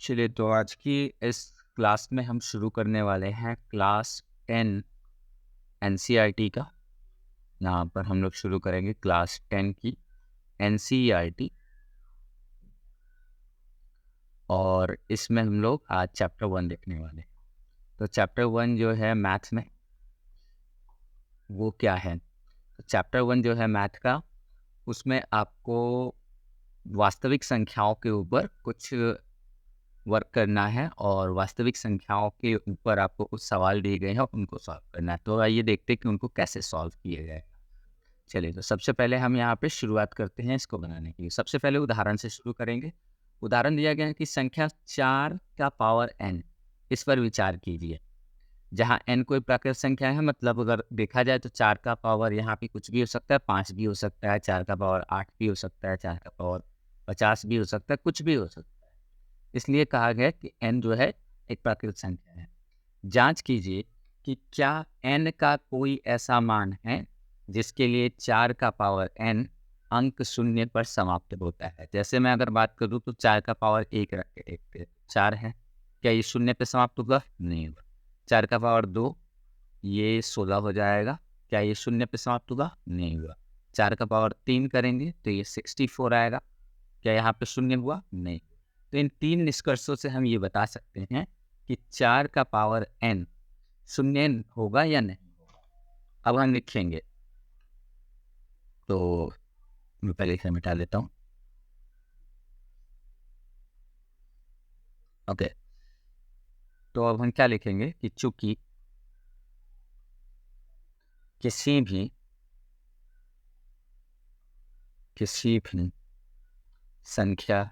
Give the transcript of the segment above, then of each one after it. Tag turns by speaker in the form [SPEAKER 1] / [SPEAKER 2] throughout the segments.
[SPEAKER 1] चलिए, तो आज की इस क्लास में हम शुरू करने वाले हैं क्लास 10 एनसीईआरटी का। यहाँ पर हम लोग शुरू करेंगे क्लास 10 की एनसीईआरटी। और इसमें हम लोग आज चैप्टर 1 देखने वाले हैं। तो चैप्टर 1 जो है मैथ्स में, वो क्या है? तो चैप्टर 1 जो है मैथ का, उसमें आपको वास्तविक संख्याओं के ऊपर कुछ वर्क करना है और वास्तविक संख्याओं के ऊपर आपको कुछ सवाल दिए गए हैं, उनको सॉल्व करना है। तो आइए देखते हैं कि उनको कैसे सॉल्व किए गए। चलिए, तो सबसे पहले हम यहाँ पे शुरुआत करते हैं इसको बनाने के लिए। सबसे पहले उदाहरण से शुरू करेंगे। उदाहरण दिया गया है कि संख्या 4 का पावर n, इस पर विचार कीजिए। जहाँ n कोई प्राकृत संख्या है, मतलब अगर देखा जाए तो 4 का पावर यहाँ पे कुछ भी हो सकता है, 5 भी हो सकता है, 4 का पावर 8 भी हो सकता है, 4 का पावर 50 भी हो सकता है, कुछ भी हो सकता है। इसलिए कहा गया कि n जो है एक प्राकृत संख्या है। जांच कीजिए कि क्या n का कोई ऐसा मान है जिसके लिए 4 का पावर n अंक शून्य पर समाप्त होता है। जैसे मैं अगर बात करूं तो 4 का पावर 1 रख के देखते हैं, 4 है, क्या ये शून्य पे समाप्त होगा? नहीं होगा। 4 का पावर 2, ये 16 हो जाएगा, क्या ये शून्य पे समाप्त होगा? नहीं होगा। 4 का पावर 3 करेंगे तो ये 64 आएगा, क्या यहाँ पे शून्य हुआ? नहीं। तो इन 3 निष्कर्षों से हम ये बता सकते हैं कि 4 का पावर n शून्य होगा या नहीं होगा। अब हम लिखेंगे, तो मैं पहले इसे मिटा देता हूँ। ओके, तो अब हम क्या लिखेंगे कि चूंकि किसी भी संख्या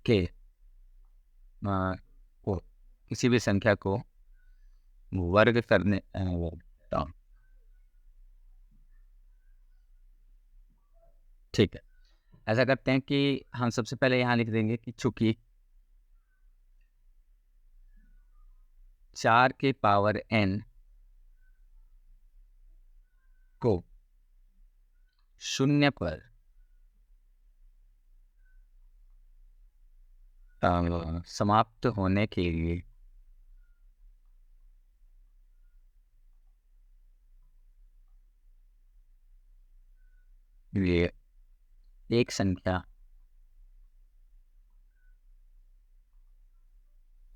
[SPEAKER 1] के को किसी भी संख्या को वर्ग करने ठीक है, ऐसा करते हैं कि हम सबसे पहले यहाँ लिख देंगे कि चूंकि 4 के पावर n को शून्य पर समाप्त होने के लिए एक संख्या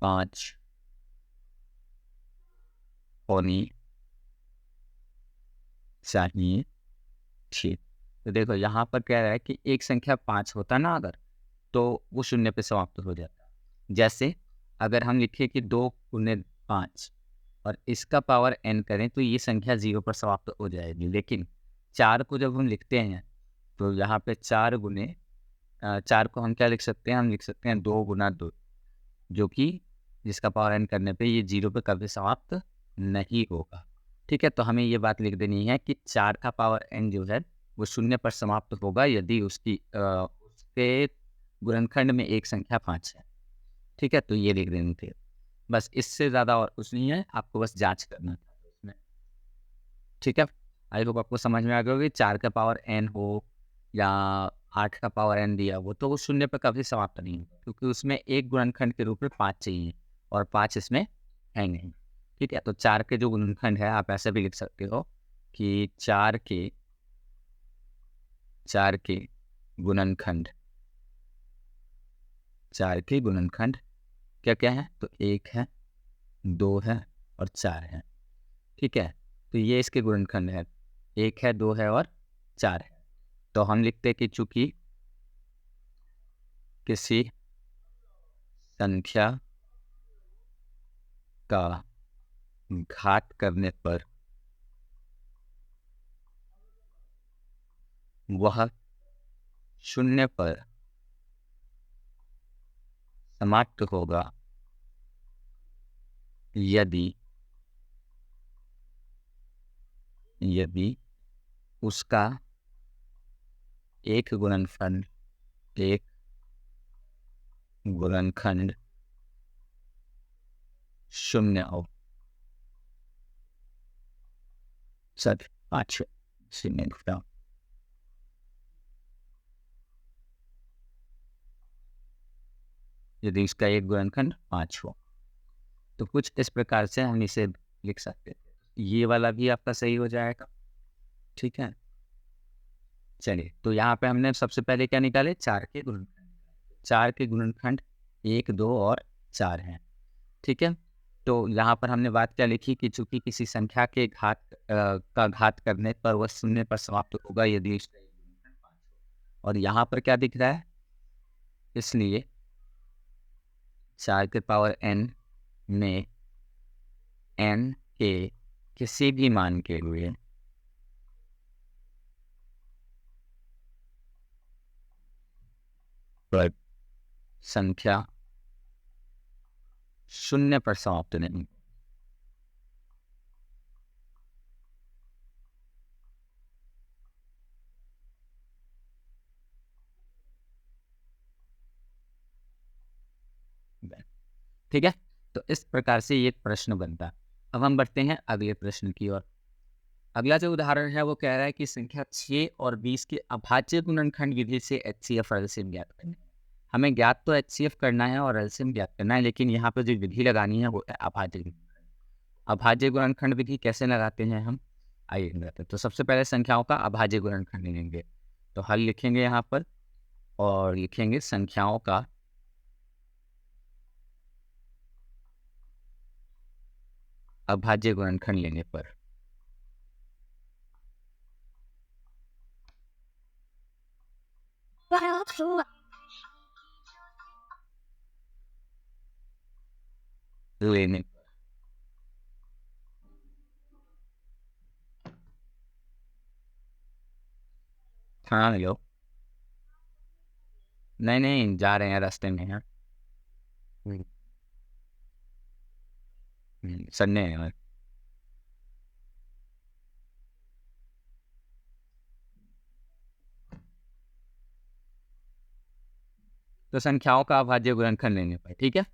[SPEAKER 1] 5 होनी चाहिए। ठीक, तो देखो यहाँ पर कह रहा है कि एक संख्या 5 होता ना अगर, तो वो शून्य पे समाप्त हो जाता। जैसे अगर हम लिखें कि 2 × 5 और इसका पावर n करें तो ये संख्या 0 पर समाप्त हो जाएगी। लेकिन 4 को जब हम लिखते हैं तो यहाँ पे 4 को हम क्या लिख सकते हैं? हम लिख सकते हैं 2 × 2, जो कि जिसका पावर n करने पे ये 0 पे कभी समाप्त नहीं होगा। ठीक है, तो हमें ये बात लिख देनी है कि 4 का पावर n जो है वो शून्य पर समाप्त होगा यदि उसके गुणनखंड में एक संख्या 5 है। ठीक है, तो ये लिख देनी थी। बस इससे ज़्यादा और कुछ नहीं है, आपको बस जांच करना था उसमें। ठीक है, आई होप आपको समझ में आ गया होगा कि 4 का पावर n हो या 8 का पावर n दिया हो, तो वो शून्य पर कभी समाप्त नहीं होगा, क्योंकि उसमें एक गुणनखंड के रूप में 5 चाहिए और 5 इसमें है नहीं। ठीक है, तो 4 के जो गुणनखंड है आप ऐसे भी लिख सकते हो कि 4 के गुणनखंड 4 के गुणनखंड क्या क्या है? तो 1 है, 2 है और 4 है। ठीक है, तो ये इसके गुणनखंड है, 1 है, 2 है और 4 है। तो हम लिखते हैं कि चूंकि किसी संख्या का घात करने पर वह शून्य पर समाप्त होगा यदि उसका एक गुणनखंड शून्य हो। सर 5 शून्य लिखता हूं। यदि इसका एक गुणनखंड 5 हो। तो कुछ इस प्रकार से हम इसे लिख सकते हैं। ये वाला भी आपका सही हो जाएगा, ठीक है। चलिए, तो यहाँ पे हमने सबसे पहले क्या निकाले, 4 के गुणनखंड। 4 के गुणनखंड 1, 2 और 4 हैं, ठीक है। तो यहाँ पर हमने बात क्या लिखी कि चूंकि किसी संख्या के का घात करने पर वह शून्य पर समाप्त होगा यदि इसका एक गुणनखंड 5 हो। और यहाँ पर क्या दिख रहा है, इसलिए 4 के पावर n में n के किसी भी मान के लिए संख्या शून्य पर समाप्त नहीं। ठीक है, तो इस प्रकार से ये प्रश्न बनता है। अब हम बढ़ते हैं अगले प्रश्न की ओर। अगला जो उदाहरण है वो कह रहा है कि संख्या 6 और 20 के अभाज्य गुणनखंड विधि से HCF और LCM ज्ञात करना है। हमें ज्ञात तो HCF करना है और LCM ज्ञात करना है, लेकिन यहाँ पर जो विधि लगानी है वो है अभाज्य गुणनखंड। अभाज्य गुणनखंड विधि कैसे लगाते हैं हम, आइए लगाते हैं। तो सबसे पहले संख्याओं का अभाज्य गुणनखंड लेंगे, तो हल लिखेंगे यहाँ पर और लिखेंगे संख्याओं का अभाज्य गुणनखंड लेने पर लेने हाँ लो, नहीं नहीं जा रहे हैं रास्ते में हैं। सन्ने हैं। तो संख्याओं का अभाज्य गुणनखंड लेने पर, ठीक है।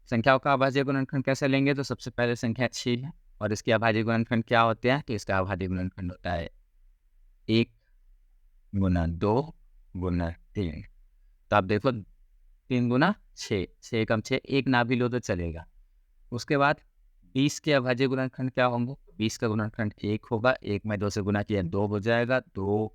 [SPEAKER 1] संख्याओं का अभाज्य गुणनखंड कैसे लेंगे, तो सबसे पहले संख्या 6 है और इसके अभाज्य गुणनखंड क्या होते हैं, तो इसका अभाज्य गुणनखंड होता है 1 गुना 2 गुना 3। तो आप देखो 3 गुना 6, 6 कम 6, 1 ना भी लो तो चलेगा। उसके बाद 20 के अभाज्य गुणनखंड क्या होंगे, 20 का गुणनखंड 1 होगा, 1 में 2 से गुना किया 2 हो जाएगा, 2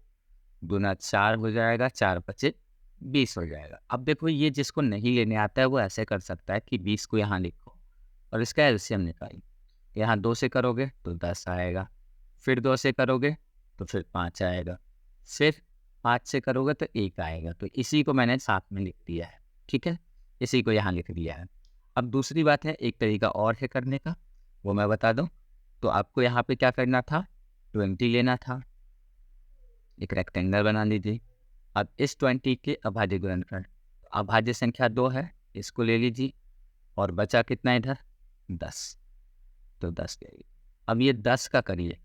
[SPEAKER 1] गुना 4 हो जाएगा, 4 पचे 20 हो जाएगा। अब देखो ये जिसको नहीं लेने आता है वो ऐसे कर सकता है कि 20 को यहाँ लिखो और इसका एलसीएम निकालो। यहाँ 2 से करोगे तो 10 आएगा, फिर 2 से करोगे तो फिर 5 आएगा, फिर 5 से करोगे तो 1 आएगा। तो इसी को मैंने साथ में लिख दिया है, ठीक है, इसी को यहाँ लिख दिया है। अब दूसरी बात है, एक तरीका और है करने का, वो मैं बता दूँ। तो आपको यहाँ पे क्या करना था, 20 लेना था, एक रेक्टेंगल बना लीजिए। अब इस 20 के अभाज्य गुणनखंड, अभाज्य संख्या 2 है, इसको ले लीजिए और बचा कितना इधर 10, तो 10 ले लीजिए। अब ये 10 का करिए,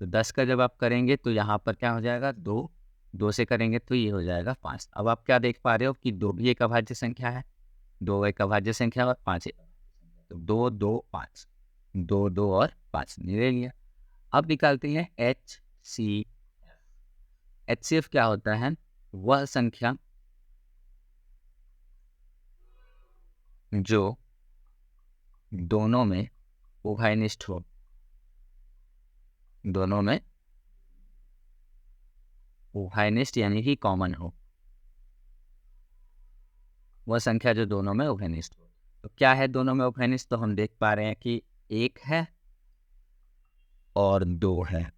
[SPEAKER 1] तो 10 का जब आप करेंगे तो यहाँ पर क्या हो जाएगा, 2, 2 से करेंगे तो ये हो जाएगा 5। अब आप क्या देख पा रहे हो कि 2 भी एक अभाज्य संख्या है, 2 एक अभाज्य संख्या और 5 एक, तो 2 2 5, 2 2 और 5 ले लिया। अब निकालते हैं HCF। HCF क्या होता है, वह संख्या जो दोनों में उभयनिष्ठ हो, दोनों में उभयनिष्ठ यानी कि कॉमन हो, वह संख्या जो दोनों में उभयनिष्ठ हो। तो क्या है दोनों में उभयनिष्ठ, तो हम देख पा रहे हैं कि 1 है और 2 है,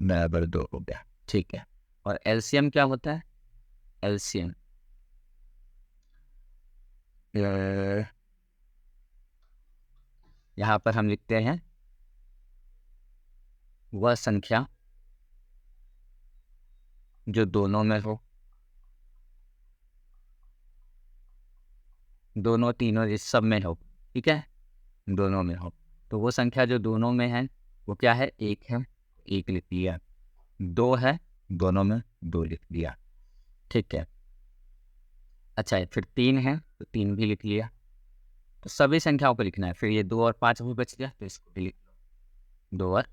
[SPEAKER 1] बराबर 2 हो गया, ठीक है। और एलसीएम क्या होता है, एलसीएम यहाँ पर हम लिखते हैं वह संख्या जो दोनों में हो, दोनों तीनों इस सब में हो, ठीक है, दोनों में हो। तो वो संख्या जो दोनों में है वो क्या है, 1 है, 1 लिख दिया, 2 है, दोनों में 2 लिख दिया, ठीक है। अच्छा है, फिर 3 है तो 3 भी लिख लिया। तो सभी संख्याओं को लिखना है, फिर ये 2 और 5 भी बच गया तो इसको भी लिख लो, 2 और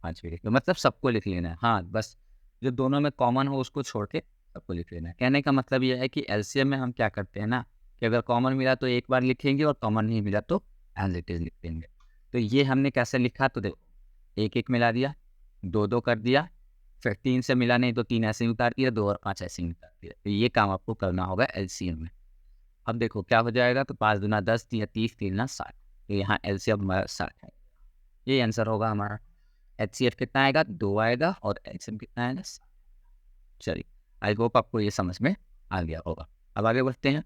[SPEAKER 1] 5 भी लिख लो, मतलब सबको लिख लेना है। हाँ, बस जो दोनों में कॉमन हो उसको छोड़ के सबको लिख लेना है। कहने का मतलब ये है कि एलसीएम में हम क्या करते हैं ना, कि अगर कॉमन मिला तो एक बार लिखेंगे और कॉमन नहीं मिला तो एज इट इज लिख देंगे। तो ये हमने कैसे लिखा, तो देखो एक एक मिला दिया, दो दो कर दिया, फिर 3 से मिला नहीं तो 3 ऐसे ही उतार दिया, 2 और 5 ऐसे ही उतार दिया। तो ये काम आपको करना होगा एलसीएम में। अब देखो क्या हो जाएगा, तो 5 दूना 10, 30, 3 ना 60, तो यहाँ एलसीएम हमारा 60 है। ये आंसर होगा हमारा। एचसीएफ कितना आएगा, 2 आएगा, और एलसीएम कितना आएगा। चलिए, आई होप आपको ये समझ में आ गया होगा। अब आगे बढ़ते हैं।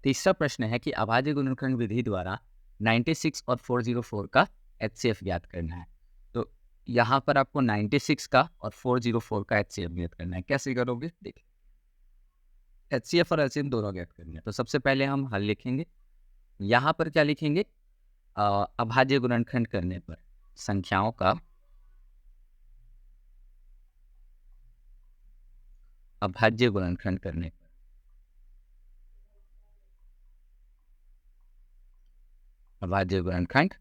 [SPEAKER 1] तीसरा प्रश्न है कि अभाज्य गुणनखंड विधि द्वारा 96 और 404 का एचसीएफ ज्ञात करना है। तो यहाँ पर आपको 96 का और 404 का एचसीएफ ज्ञात करना है। कैसे करोगे, देखिए एचसीएफ और एलसीएम दोनों ज्ञात करना है। तो सबसे पहले हम हल लिखेंगे। यहाँ पर क्या लिखेंगे, अभाज्य गुणनखंड करने पर संख्याओं का अभाज्य गुणनखंड करने पर अभाज्य गुणनखंड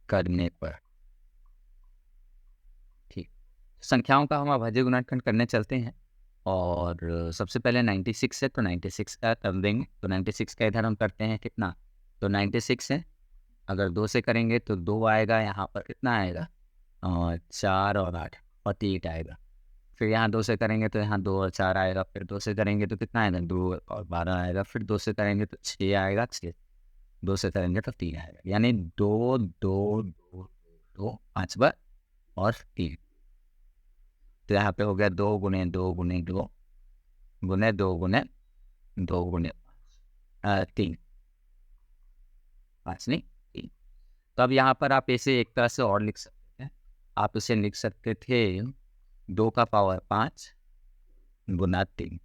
[SPEAKER 1] करने पर ठीक, संख्याओं का हम अभाज्य गुणनखंड करने चलते हैं। और सबसे पहले 96 है तो 96 का कर देंगे। तो 96 का इधर हम करते हैं कितना, तो 96 है, अगर 2 से करेंगे तो 2 आएगा, यहाँ पर कितना आएगा, 4 और 8 48 आएगा। फिर यहाँ 2 से करेंगे तो यहाँ 2 और 4 आएगा, फिर 2 से करेंगे तो कितना आएगा, 2 और 12 आएगा, फिर 2 से करेंगे तो 6 आएगा, 6 2 से करेंगे तो 3 आएगा, यानी 2 2 2 2 5 बार और 3। तो यहाँ पे हो गया 2 गुने 2 गुने 2 गुने 2 गुने 2 गुने 3, 5 नहीं 3। तो अब यहाँ पर आप इसे एक तरह से और लिख सकते हैं। आप इसे लिख सकते थे 2 का पावर 5 गुना 3,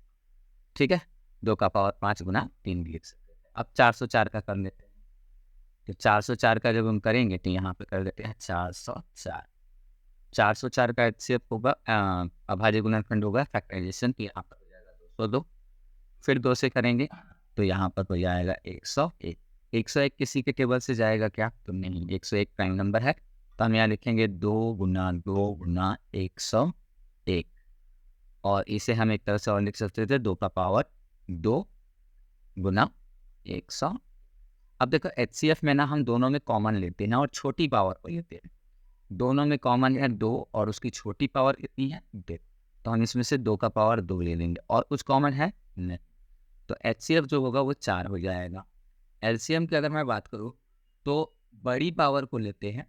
[SPEAKER 1] ठीक है, 2 का पावर 5 गुना 3 भी लिख सकते हैं। अब 404 का कर लेते हैं। तो 404 का जब हम करेंगे तो यहाँ पे कर देते हैं 404। 404 का एचसीएफ होगा, अभाज्य गुणनखंड होगा फैक्टराइजेशन, तो यहाँ पर हो जाएगा 202। फिर 2 से करेंगे तो यहाँ पर हो जाएगा 101। 101 किसी के टेबल से जाएगा क्या, तो नहीं, 101 प्राइम नंबर है, तो हम यहाँ लिखेंगे 2 गुना 2 गुना 101। और इसे हम एक तरह से और लिख सकते थे 2 का पावर 2 गुना 100। अब देखो एचसीएफ में ना हम दोनों में कॉमन लेते हैं और छोटी पावर को लेते हैं। दोनों में कॉमन है 2 और उसकी छोटी पावर कितनी है 2, तो हम इसमें से 2 का पावर 2 ले लेंगे। और कुछ कॉमन है नहीं, तो एचसीएफ जो होगा वो 4 हो जाएगा। एलसीएम की अगर मैं बात करूँ तो बड़ी पावर को लेते हैं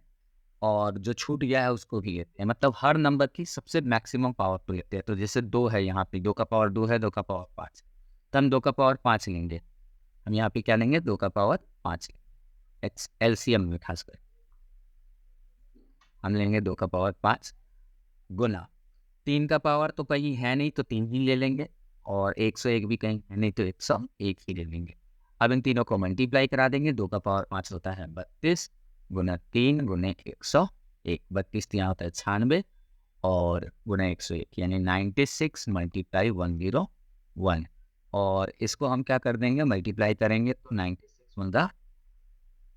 [SPEAKER 1] और जो छूट गया है उसको भी लेते हैं, मतलब हर नंबर की सबसे मैक्सिमम पावर को लेते हैं। तो जैसे 2 है, यहाँ पे 2 का पावर 2 है, 2 का पावर 5, तो हम 2 का पावर 5 लेंगे। हम यहाँ पे क्या लेंगे, 2 का पावर 5 लेंगे। एलसीएम में खासकर हम लेंगे 2 का पावर 5 गुना 3 का पावर तो कहीं है नहीं तो 3 ही ले लेंगे, और 101 भी कहीं है नहीं तो 101 ही ले लेंगे। अब इन तीनों को मल्टीप्लाई करा देंगे। 2 का पावर 5 होता है 32 गुना 3 गुने 101, 32 यहाँ होता है 96 और गुना 101 यानी 96 मल्टीप्लाई 101। और इसको हम क्या कर देंगे, मल्टीप्लाई करेंगे तो 96 होगा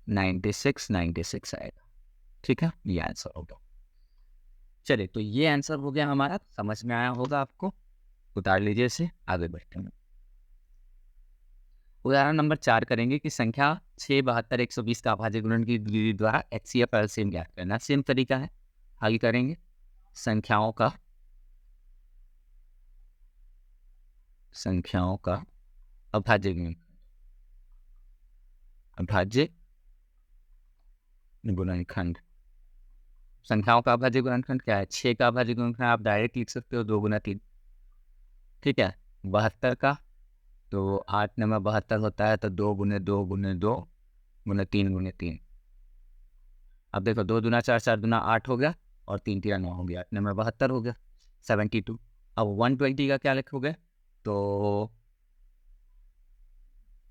[SPEAKER 1] 96 आएगा, ठीक है, ये आंसर होगा। चलिए, तो ये आंसर हो गया हमारा, समझ में आया होगा आपको। उतार लीजिए इसे, आगे बढ़ते हैं। उदाहरण नंबर 4 करेंगे कि संख्या 6, 72, 120 का अभाज्य गुणन की विधि द्वारा एचसीएफ और एलसीएम ज्ञात करना। सेम तरीका है, हल करेंगे संख्याओं का अभाज्य गुणनखंड। संख्याओं का अभाज्य गुणनखंड क्या है, 6 का अभाज्य गुणनखंड आप डायरेक्ट लिख सकते हो 2 गुना 3, ठीक है। 72 का तो 8 नंबर 72 होता है, तो 2 गुने 2 गुने 2 गुने 3 गुने 3। अब देखो 2 दूना 4, 4 दूना 8 हो गया, और 3 3 9 हो गया, 8 नंबर 72 हो गया, 72। अब 120 का क्या लिखोगे, तो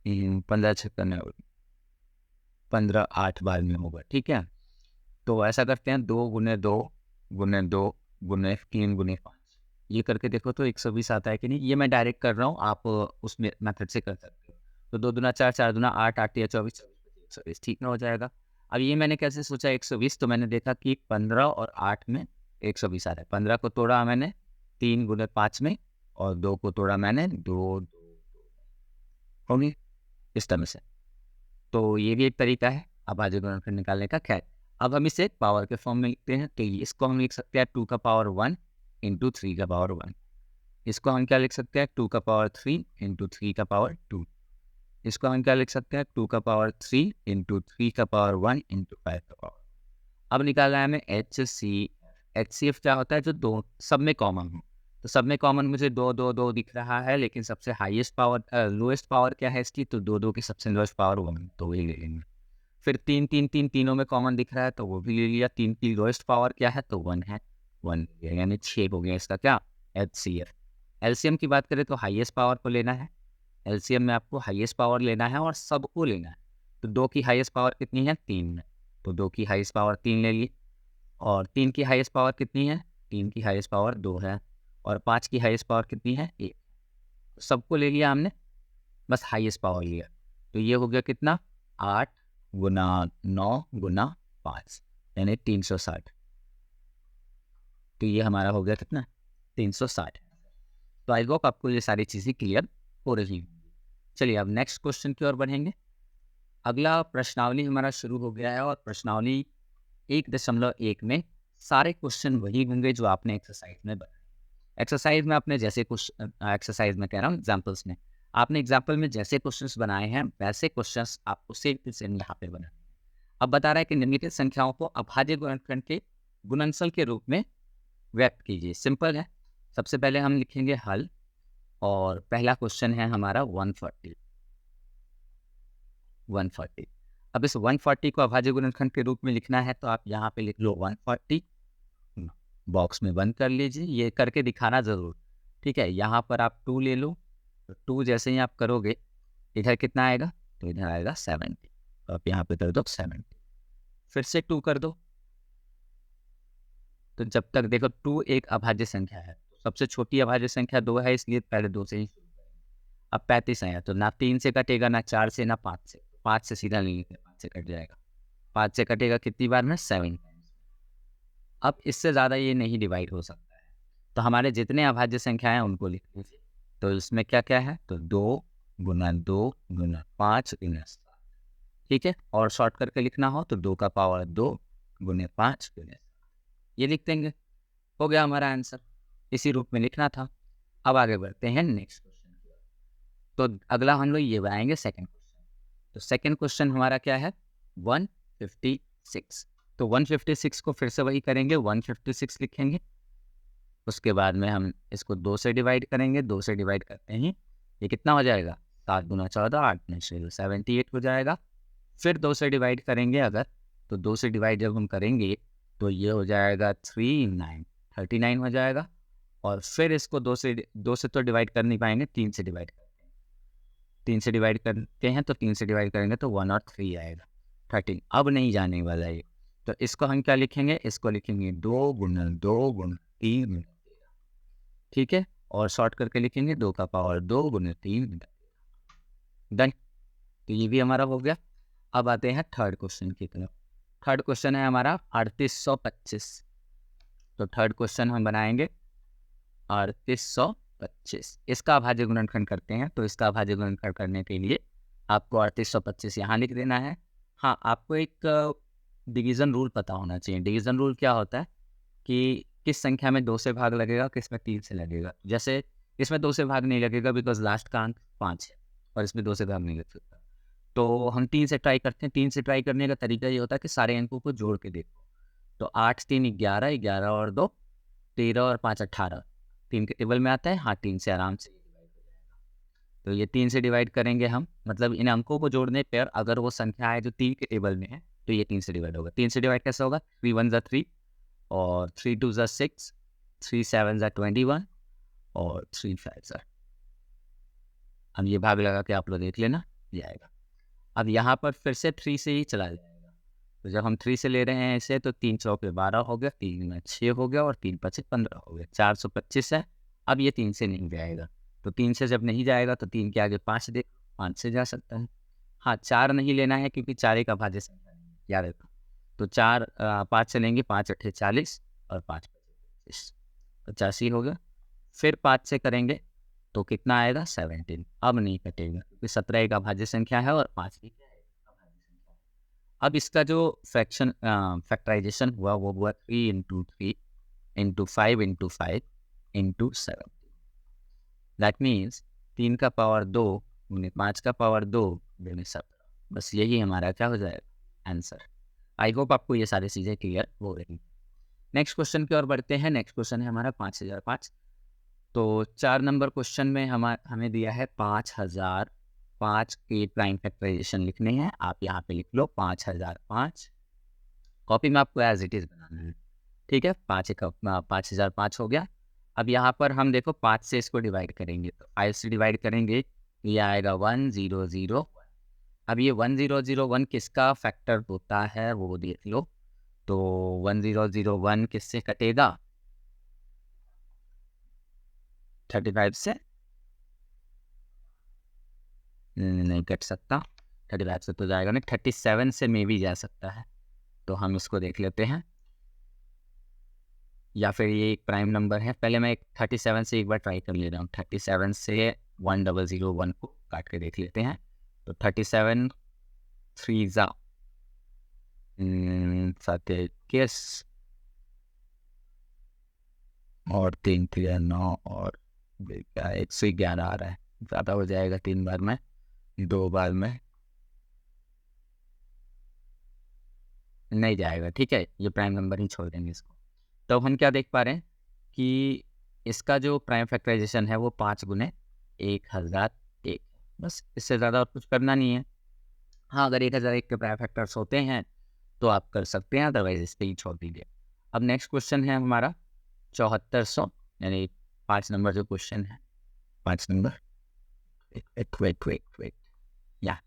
[SPEAKER 1] 15 56 15 8 बार में होगा, ठीक है। तो ऐसा करते हैं 2 गुने 2 गुने 2 गुने 3 गुने 5, ये करके देखो तो 120 आता है कि नहीं। ये मैं डायरेक्ट कर रहा हूँ, आप उस मेथड से कर सकते हो। तो 2 दूना 4, 4 दूना 8, 8 या 24, 120 ठीक ना हो जाएगा। अब ये मैंने कैसे सोचा 120, तो मैंने देखा कि 15 और 8 में 120 आ रहा है। 15 को तोड़ा मैंने 3 गुने 5 में, और 2 को तोड़ा मैंने 2 2 2। होगी इस तरह से। तो ये भी एक तरीका है अभाज्य गुणनखंड निकालने का। खैर, अब हम इसे पावर के फॉर्म में लिखते हैं, तो इसको हम लिख सकते हैं 2 का पावर 1 इंटू 3 का पावर 1। इसको हम क्या लिख सकते हैं 2 का पावर 3 इंटू 3 का पावर 2। इसको हम क्या लिख सकते हैं 2 का पावर 3 इंटू 3 का पावर 1 इंटू 5 का पावर। अब निकालना है हमें HCF क्या होता है, जो दो सब में कॉमन हो। तो सब में कॉमन मुझे 2 2 2 दिख रहा है, लेकिन सबसे हाईएस्ट पावर लोएस्ट पावर क्या है इसकी, तो 2 2 की सबसे लोएस्ट पावर 1, तो वही ले लेंगे। फिर 3 3 3 तीनों में कॉमन दिख रहा है, तो वो भी ले लिया। 3 की लोएस्ट पावर क्या है, तो 1 है, 1 यानी 6 हो गया इसका क्या, HCF। एलसीएम की बात करें तो हाईएस्ट पावर को लेना है, एलसीएम में आपको हाईएस्ट पावर लेना है और सबको लेना है। तो 2 की हाईएस्ट पावर कितनी है, 3 है, तो 2 की हाईएस्ट पावर 3 ले ली। और 3 की हाईएस्ट पावर कितनी है, 3 की हाईएस्ट पावर 2 है। और 5 की हाईएस्ट पावर कितनी है, 1। सबको ले लिया हमने, बस हाईएस्ट पावर लिया। तो ये हो गया कितना, 8 गुना 9 गुना 5 यानी 360। तो ये हमारा हो गया कितना, 360। तो आई होप आपको ये सारी चीज़ें क्लियर हो रही हैं। चलिए अब नेक्स्ट क्वेश्चन की ओर बढ़ेंगे। अगला प्रश्नावली हमारा शुरू हो गया है, और प्रश्नावली 1.1 में सारे क्वेश्चन वही होंगे जो आपने एक्सरसाइज में बनाए। एक्सरसाइज में आपने जैसे एक्सरसाइज में कह रहा हूँ, एग्जाम्पल्स में आपने एग्जाम्पल में जैसे क्वेश्चंस बनाए हैं वैसे क्वेश्चंस आपको सेम यहाँ पे बनाए। अब बता रहा है कि निम्नलिखित संख्याओं को अभाज्य गुणनखंड के गुणनफल के रूप में व्यक्त कीजिए। सिंपल है। सबसे पहले हम लिखेंगे हल, और पहला क्वेश्चन है हमारा 140। अब इस 140 को अभाज्य गुणनखंड के रूप में लिखना है, तो आप यहाँ पे लिख लो 140, बॉक्स में बंद कर लीजिए। ये करके दिखाना ज़रूर, ठीक है। यहाँ पर आप 2 ले लो, तो 2 जैसे ही आप करोगे इधर कितना आएगा, तो इधर आएगा 70, तो आप यहाँ पे कर दो 70। फिर से 2 कर दो, तो जब तक देखो 2 एक अभाज्य संख्या है, सबसे छोटी अभाज्य संख्या 2 है, इसलिए पहले 2 से ही। अब 35 आया, तो ना 3 से कटेगा, ना 4 से, ना 5 से। 5 से सीधा नहीं लिखते, 5 से कट जाएगा। 5 से कटेगा कितनी बार में, 7। अब इससे ज़्यादा ये नहीं डिवाइड हो सकता है, तो हमारे जितने अभाज्य संख्या हैं उनको लिख लीजिए। तो इसमें क्या क्या है, तो 2 गुना 2 गुना 5 गुना 7, ठीक है। और शॉर्ट करके लिखना हो तो 2 का पावर 2 गुने 5 गुने 7, ये लिख देंगे। हो गया हमारा आंसर, इसी रूप में लिखना था। अब आगे बढ़ते हैं नेक्स्ट क्वेश्चन की ओर। तो अगला हम लोग ये बनाएंगे सेकंड क्वेश्चन। तो सेकंड क्वेश्चन हमारा क्या है, 156। तो 156 को फिर से वही करेंगे, 156 लिखेंगे। उसके बाद में हम इसको 2 से डिवाइड करेंगे। 2 से डिवाइड करते हैं, ये कितना हो जाएगा, 7 गुना 14 8 में 78 हो जाएगा। फिर 2 से डिवाइड करेंगे अगर, तो 2 से डिवाइड जब हम करेंगे तो ये हो जाएगा 39 हो जाएगा। और फिर इसको 2 से तो डिवाइड कर नहीं पाएंगे, 3 से डिवाइड करते हैं। 3 से डिवाइड करते हैं, तो 3 से डिवाइड करेंगे तो 1 और 3 आएगा, 13। अब नहीं जाने वाला ये, तो इसको हम क्या लिखेंगे, इसको लिखेंगे 2 गुना 2 गुना 3 गुना 13, ठीक है। और शॉर्ट करके लिखेंगे 2 का पावर 2 गुना 3 गुना 13, डन। तो ये भी हमारा हो गया। अब आते हैं थर्ड क्वेश्चन की तरफ। थर्ड क्वेश्चन है हमारा 3825। तो थर्ड क्वेश्चन हम बनाएंगे 3825। इसका अभाज्य गुणनखंड करते हैं। तो इसका अभाज्य गुणनखंड करने के लिए आपको 3825 यहाँ लिख देना है। हाँ, आपको एक डिवीज़न रूल पता होना चाहिए। डिवीज़न रूल क्या होता है कि किस संख्या में 2 से भाग लगेगा, किस में 3 से लगेगा। जैसे इसमें 2 से भाग नहीं लगेगा बिकॉज लास्ट का अंक 5 है, और इसमें 2 से भाग नहीं लग सकता। तो हम 3 से ट्राई करते हैं। 3 से ट्राई करने का तरीका ये होता है कि सारे अंकों को जोड़ के देखो। तो 8 3 11, 11 और 2 13 और 5 18, 3 के टेबल में आता है। हाँ, 3 से आराम से डिवाइड हो जाएगा। तो ये 3 से डिवाइड करेंगे हम, मतलब इन अंकों को जोड़ने पर अगर वो संख्या है जो 3 के टेबल में है, तो ये 3 से डिवाइड होगा। 3 से डिवाइड कैसे होगा, 3 1 ज़ा 3, और 3 2 ज़ा 6, 3 7 ज़ा 21, और 3 5 ज़ा। हम ये भाग लगा के आप लोग देख लेना, ये आएगा। अब यहाँ पर फिर से 3 से ही चला जाएगा। तो जब हम 3 से ले रहे हैं इसे, तो 3 चौके 12 हो गया, 3 में 6 हो गया, और 3 5 15 हो गया, 425 है। अब ये 3 से नहीं जाएगा। तो 3 से जब नहीं जाएगा तो 3 के आगे 5 देख, 5 से जा सकता है। हाँ, 4 नहीं लेना है क्योंकि 4 एक अभाज्य संख्या नहीं है, याद रखो। तो 5 से लेंगे, 5 8 40, और 5 25 85 हो गया। फिर 5 से करेंगे तो कितना आएगा 17। अब नहीं कटेगा क्योंकि 17 एक अभाज्य संख्या है और 5 की क्या है अभाज्य संख्या है। अब इसका जो फ्रैक्शन फैक्टराइजेशन हुआ वो हुआ 3 into 3 into 5 into 5 into 7। That means 3 का पावर 2 गुने 5 का पावर 2 गुने 17। बस यही हमारा क्या हो जाएगा आंसर। आई होप आपको ये सारी चीज़ें क्लियर हो रही। नेक्स्ट क्वेश्चन की ओर बढ़ते हैं। नेक्स्ट क्वेश्चन है हमारा 5005। तो 4 नंबर क्वेश्चन में हमें दिया है 5005 के प्राइम फैक्टराइजेशन लिखने हैं। आप यहाँ पे लिख लो 5005। कॉपी में आपको एज इट इज़ बनाना है, ठीक है। 5005 हो गया। अब यहाँ पर हम देखो 5 से इसको डिवाइड करेंगे, तो 5 से डिवाइड करेंगे तो ये आएगा 1001। अब ये 1001 किसका फैक्टर होता है वो देख लो। तो 1001 किससे कटेगा 35 से नहीं कट सकता। 35 से तो जाएगा नहीं, 37 से मे भी जा सकता है। तो हम इसको देख लेते हैं, या फिर ये एक प्राइम नंबर है। पहले मैं 37 से एक बार ट्राई कर ले रहा हूँ। 37 से 1001 को काट के देख लेते हैं। तो 37 3 जा 27 और 3 3 9 और क्या 111 आ रहा है। ज़्यादा हो जाएगा 3 बार में, 2 बार में नहीं जाएगा, ठीक है। ये प्राइम नंबर ही छोड़ देंगे इसको। तो हम क्या देख पा रहे हैं कि इसका जो प्राइम फैक्टराइजेशन है वो 5 गुने 1001। बस इससे ज़्यादा और कुछ करना नहीं है। हाँ, अगर 1001 के प्राइम फैक्टर्स होते हैं तो आप कर सकते हैं, अदरवाइज इस पर ही छोड़ दीजिए। अब नेक्स्ट क्वेश्चन है हमारा 7400, यानी 5 नंबर जो क्वेश्चन है 5 नंबर वेट या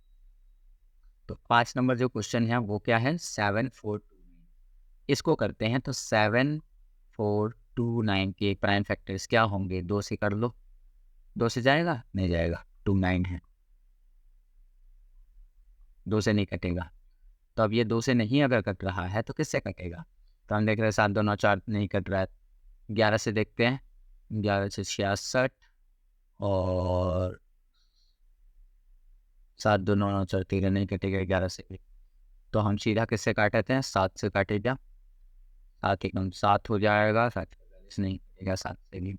[SPEAKER 1] तो 5 नंबर जो क्वेश्चन है वो क्या है 7429। इसको करते हैं तो 7429 के प्राइम फैक्टर्स क्या होंगे, 2 से कर लो। 2 से जाएगा नहीं जाएगा, 29 है, 2 से नहीं कटेगा। तो अब ये 2 से नहीं अगर कट रहा है तो किससे कटेगा। तो हम देख रहे हैं 7 2 9 4 नहीं कट रहा है। 11 से देखते हैं, 11 से 66 और 7 2 9 9 4 13 नहीं कटेगा 11 से भी। तो हम सीधा किससे काटते हैं 7 से काटेगा। 7 एकदम 7 हो जाएगा, 7 नहीं कटेगा 7 से भी।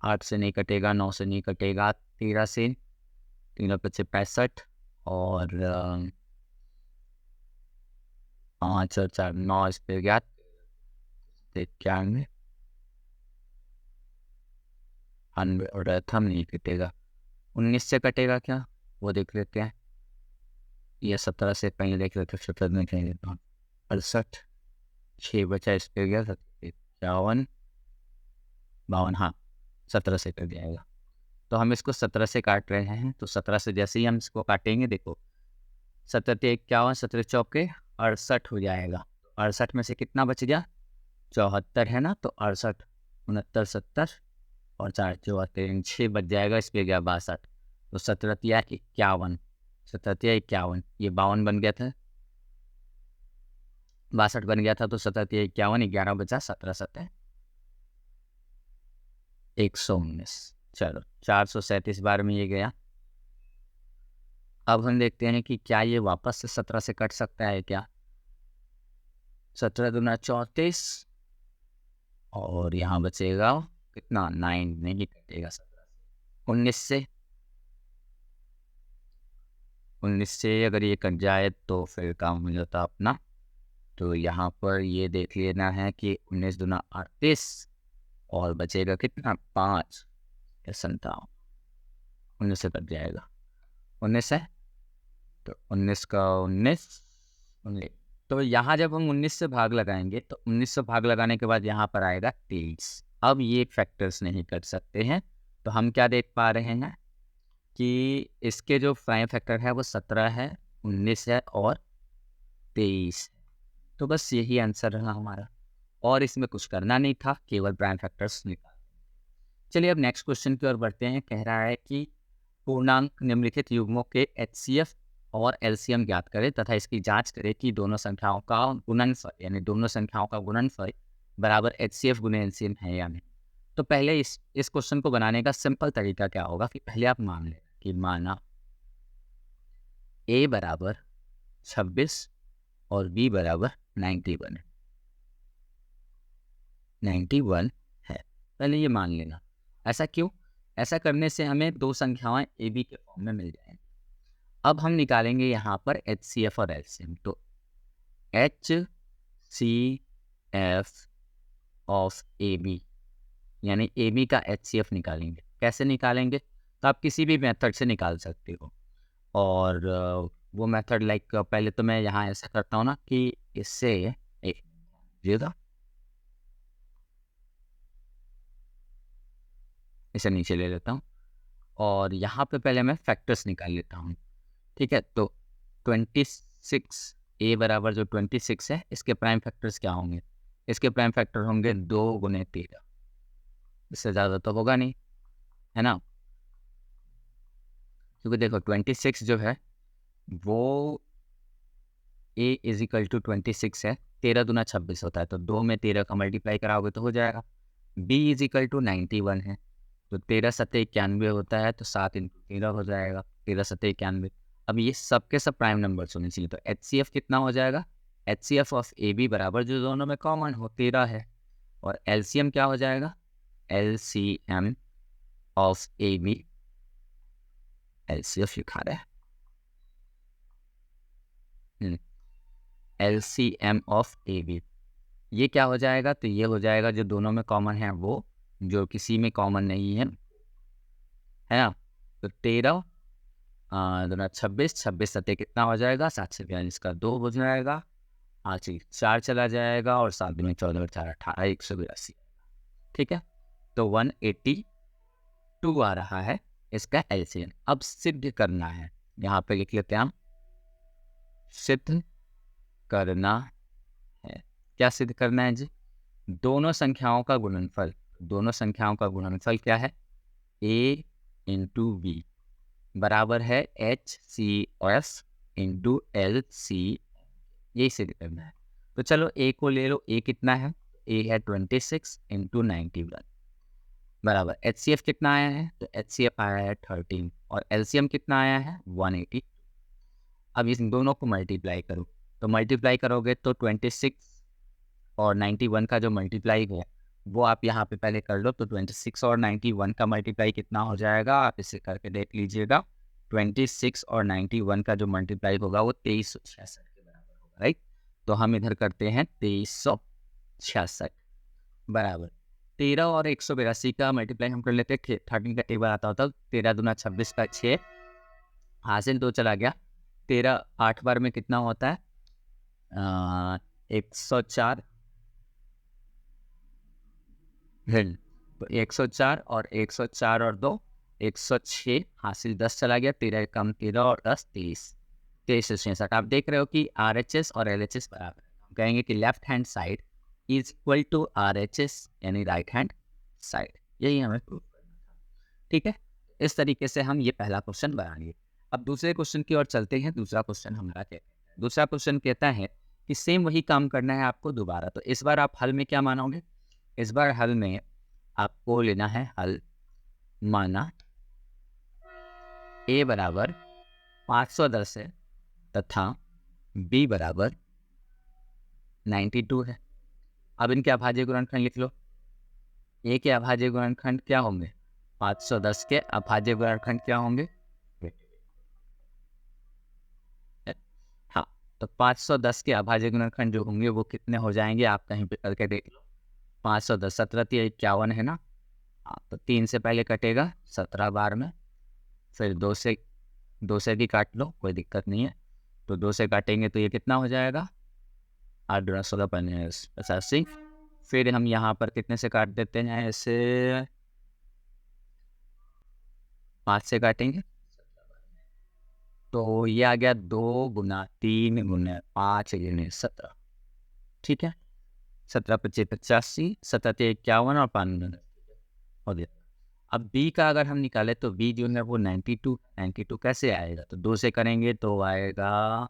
[SPEAKER 1] 8 से नहीं कटेगा, 9 से नहीं कटेगा, 13 से 13 5 65 और 5 और 4 9 इस पे गया 91 और थम नहीं कटेगा। 19 से कटेगा क्या वो देख लेते हैं, या 17 से कहीं देख लेते हैं, 17 में कहीं देता हूँ 68 6 बचा इस पे गया 51 52, हाँ 17 से कर जाएगा। तो हम इसको 17 से काट रहे हैं। तो 17 से जैसे ही हम इसको काटेंगे देखो 17 51 17 चौके 68 हो जाएगा। 68 में से कितना बच गया 74 है ना, तो 68 69 70 और 4 74 6 बच जाएगा, इस पे गया 62। तो 17 51 17 51 ये 52 बन गया था, 62 बन गया था। तो 17 51 11 बचा 17 17 119। चलो 437 बार में ये गया। अब हम देखते हैं कि क्या ये वापस से 17 से कट सकता है क्या। 17 दूना 34 और यहाँ बचेगा कितना 9 नहीं कटेगा 17 से। 19 से अगर ये कट जाए तो फिर काम हो जाता अपना। तो यहाँ पर ये देख लेना है कि 19 दूना 38 और बचेगा कितना 5 या 57। 19 से कट जाएगा, 19 है तो 19 का 19 19। तो यहाँ जब हम 19 से भाग लगाएंगे तो 19 से भाग लगाने के बाद यहाँ पर आएगा 23। अब ये फैक्टर्स नहीं कर सकते हैं। तो हम क्या देख पा रहे हैं कि इसके जो प्राइम फैक्टर है वो 17 है, 19 है और 23। तो बस यही आंसर रहा हमारा, और इसमें कुछ करना नहीं था, केवल प्राइम फैक्टर्स निकाल। चलिए अब नेक्स्ट क्वेश्चन की ओर बढ़ते हैं। कह रहा है कि पूर्णांक निम्नलिखित युग्मों के HCF और LCM ज्ञात करें तथा इसकी जांच करें कि दोनों संख्याओं का गुणनफल, यानी दोनों संख्याओं का गुणनफल बराबर HCF गुने LCM है या नहीं। तो पहले इस क्वेश्चन को बनाने का सिंपल तरीका क्या होगा कि पहले आप मान लें कि माना a बराबर 26 और b बराबर 91 है। पहले ये मान लेना। ऐसा क्यों? ऐसा करने से हमें दो संख्याएं ए बी के फॉर्म में मिल जाएंगी। अब हम निकालेंगे यहाँ पर HCF और LCM। तो HCF ऑफ AB यानी AB का HCF निकालेंगे। कैसे निकालेंगे? तो आप किसी भी मेथड से निकाल सकते हो। और वो मेथड लाइक पहले तो मैं यहाँ ऐसा करता हूँ ना कि इससे इसे नीचे ले लेता हूँ और यहाँ पे पहले मैं फैक्टर्स निकाल लेता हूँ। ठीक है, तो 26 a बराबर जो 26 है, इसके प्राइम फैक्टर्स क्या होंगे? इसके प्राइम फैक्टर होंगे 2 गुने 13। इससे ज़्यादा तो होगा नहीं, है ना? क्योंकि देखो 26 जो है वो a इज इक्वल टू 26 है, 13 दूना 26 होता है, तो 2 में 13 का मल्टीप्लाई कराओगे तो हो जाएगा। b इज इक्वल टू 91 है, तो 13 सत्ते 91 होता है, तो 7 इंटू 13 हो जाएगा, 13 सत्ते 91। अब ये सब के सब प्राइम नंबर्स होने चाहिए, तो HCF कितना हो जाएगा? HCF ऑफ AB बराबर जो दोनों में कॉमन हो 13 है, और LCM क्या हो जाएगा? LCM ऑफ AB, LCF लिखा रहा है, LCM ऑफ AB ये क्या हो जाएगा? तो ये हो जाएगा जो दोनों में कॉमन है वो, जो किसी में कॉमन नहीं है ना? तो 13 दूना 26, 26 सत्ते कितना हो जाएगा? 742 का 2 हो जाएगा। हाँ जी, 4 चला जाएगा और 7 में 14 और 4 18, 182। ठीक है, तो 182 आ रहा है इसका LCM। अब सिद्ध करना है, यहाँ पे लिख लेते हैं हम, सिद्ध करना है। क्या सिद्ध करना है जी? दोनों संख्याओं का गुणनफल, दोनों संख्याओं का गुणनफल क्या है? A इंटू B बराबर है HCF इंटू LC, यही सिद्ध करना है। तो चलो A को ले लो, A कितना है? A है 26 इंटू 91 बराबर HCF कितना आया है? तो HCF आया है 13 और LCM कितना आया है? 180। अब इस दोनों को मल्टीप्लाई करो, तो मल्टीप्लाई करोगे तो 26 और 91 का जो मल्टीप्लाई है वो आप यहाँ पे पहले कर लो। तो 26 और 91 का मल्टीप्लाई कितना हो जाएगा? आप इसे करके देख लीजिएगा। 26 और 91 का जो मल्टीप्लाई होगा वो 2366 के बराबर होगा, राइट? तो हम इधर करते हैं 2366 बराबर 13 और 182 का मल्टीप्लाई हम कर लेते हैं। 13 का टेबल आता होता, 13 दूना 26 का 6 हासिल 2 चला गया। 13 8 बार में कितना होता है? 104। तो 104 और 104 और 2 106 हासिल 10 चला गया। 13 कम 13 और 10 23, 63। आप देख रहे हो कि RHS और LHS बराबर है। हम कहेंगे कि left hand side is equal to RHS यानी राइट हैंड साइड। यही हमें प्रूव करना था। ठीक है, इस तरीके से हम ये पहला क्वेश्चन बनाएंगे। अब दूसरे क्वेश्चन की ओर चलते हैं। दूसरा क्वेश्चन हमारा कहता है, दूसरा क्वेश्चन कहता है कि सेम वही काम करना है आपको दोबारा। तो इस बार आप हल में क्या मानोगे? इस बार हल में आपको लेना है हल, माना A बराबर 510 है तथा B बराबर 92 है। अब इनके अभाज्य गुणनखंड लिख लो। A के अभाज्य गुणनखंड क्या होंगे? 510 के अभाज्य गुणनखंड क्या होंगे? हाँ, तो 510 के अभाज्य गुणनखंड जो होंगे वो कितने हो जाएंगे? आप कहीं पे करके देख लो। 510 17 51 है ना? हाँ, तो 3 से पहले कटेगा 17 बार में, फिर 2 से भी काट लो, कोई दिक्कत नहीं है। तो 2 से काटेंगे तो ये कितना हो जाएगा? 8 दूना 16 85। फिर हम यहाँ पर कितने से काट देते हैं? ऐसे 5 से काटेंगे तो ये आ गया 2 गुना 3 गुना 5 गुने 17। ठीक है, 17 25 85, 17 51 और 5 हो गया। अब B का अगर हम निकाले तो B जो है वो 92 कैसे आएगा? तो 2 से करेंगे तो आएगा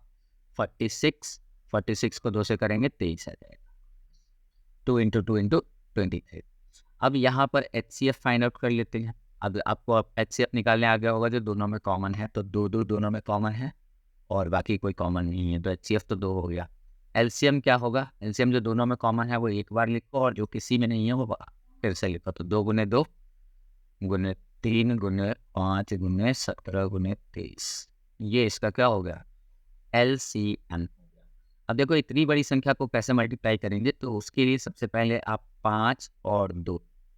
[SPEAKER 1] 46, 46 को 2 से करेंगे 23 आ जाएगा। 2 इंटू 2 इंटू 23। अब यहाँ पर HCF फाइंड आउट कर लेते हैं। अब आपको HCF निकालने आ गया होगा जो दोनों में कॉमन है, तो दो दो दोनों में कॉमन है और बाकी कोई कॉमन नहीं है, तो HCF तो 2 हो गया। LCM क्या होगा? LCM जो दोनों में कॉमन है वो एक बार लिखो और जो किसी में नहीं है वो फिर से लिखो। तो 2 गुने 2 गुने 3 गुने 5 गुने 17 गुने 23, ये इसका क्या हो गया? LCM। अब देखो इतनी बड़ी संख्या को कैसे मल्टीप्लाई करेंगे, तो उसके लिए सबसे पहले आप 5 और 2,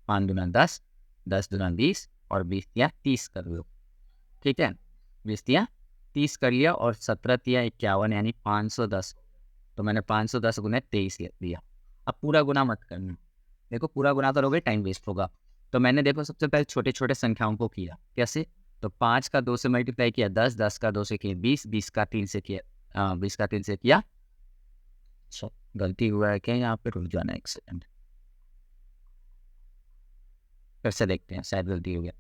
[SPEAKER 1] 5 दूना 10, 10 दूना 20 और 20 या 30 कर लो। ठीक है, 20 या 30 कर लिया और 17 या 51 यानी 510। तो मैंने 510 गुने 23 लिख दिया। अब पूरा गुना मत करना, देखो पूरा गुना करोगे टाइम वेस्ट होगा। तो मैंने देखो सबसे पहले छोटे छोटे संख्याओं को किया। कैसे? तो 5 का 2 से मल्टीप्लाई किया 10, 10 का 2 से किया 20, 20 का 3 से किया 20 का 3 से किया। अच्छा, गलती हुआ है क्या यहाँ पे? रुक जाना एक सेकंड, फिर से देखते हैं, शायद गलती हो गया।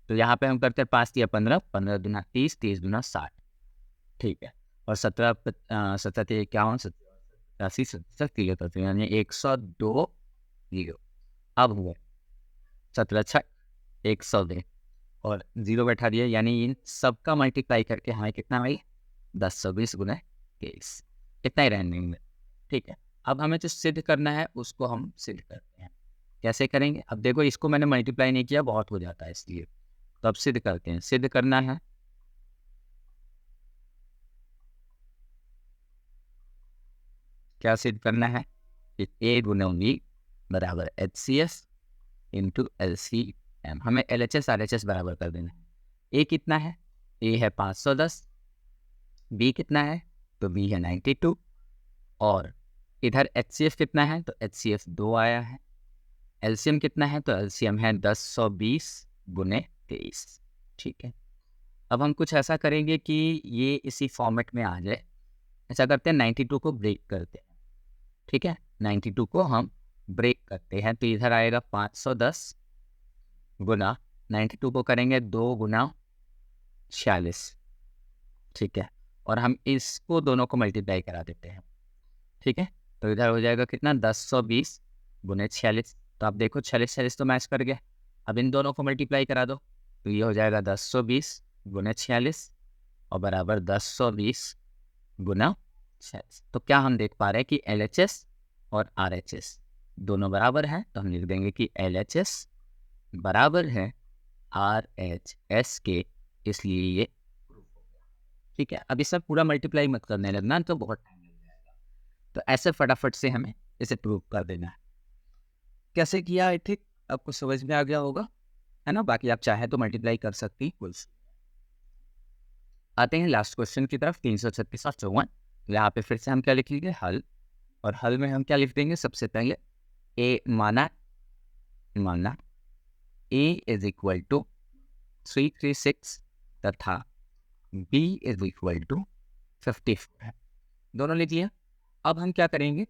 [SPEAKER 1] तो यहाँ पे हम करते हैं 5 या 15, 15 दूना 30, 30 दूना 60। ठीक है, और 17 17 51, 87, 77 यानी 102 जीरो। अब हुआ 17 6 102 और जीरो बैठा दिया, यानी इन सबका मल्टीप्लाई करके हमें कितना भाई? 1020 गुना 23, इतना ही रहने देंगे। ठीक है, अब हमें जो सिद्ध करना है उसको हम सिद्ध करते हैं। कैसे करेंगे? अब देखो इसको मैंने मल्टीप्लाई नहीं किया, बहुत हो जाता है इसलिए, तो अब सिद्ध करते हैं। सिद्ध करना है, क्या सिद्ध करना है? A गुना V बराबर HCS इंटू LCM। हमें LHS RHS बराबर कर देना है। A कितना है? A है 510, B कितना है? तो B है 92 और इधर HCF कितना है? तो HCF 2 आया है। LCM कितना है? तो LCM है 1020 गुने 23। ठीक है, अब हम कुछ ऐसा करेंगे कि ये इसी फॉर्मेट में आ जाए। ऐसा करते हैं 92 को ब्रेक करते हैं। ठीक है, 92 को हम ब्रेक करते हैं, तो इधर आएगा 510 गुना 92 को करेंगे 2 गुना 46। ठीक है, और हम इसको दोनों को मल्टीप्लाई करा देते हैं। ठीक है, तो इधर हो जाएगा कितना? 1020 गुने 46। तो आप देखो 46 46 तो मैच कर गया। अब इन दोनों को मल्टीप्लाई करा दो, तो ये हो जाएगा 1020 गुने 46 और बराबर 1020 गुना 46। तो क्या हम देख पा रहे हैं कि LHS और RHS दोनों बराबर हैं, तो हम लिख देंगे कि LHS बराबर है RHS के, इसलिए ये प्रूफ हो गया। ठीक है, अब इसमें पूरा मल्टीप्लाई मत करने लगना, तो बहुत टाइम लग जाएगा। तो ऐसे फटाफट से हमें इसे प्रूव कर देना है। कैसे किया? आई थिंक आपको समझ में आ गया होगा, है ना? बाकी आप चाहे तो मल्टीप्लाई कर सकती हैं। आते हैं लास्ट क्वेश्चन की तरफ, 336 और 54। यहाँ पे फिर से हम क्या लिखेंगे? हल। और हल में हम क्या लिख देंगे? सबसे पहले ए माना A इज इक्वल टू 336 तथा B इज इक्वल टू 54 है। दोनों लिख लिया। अब हम क्या करेंगे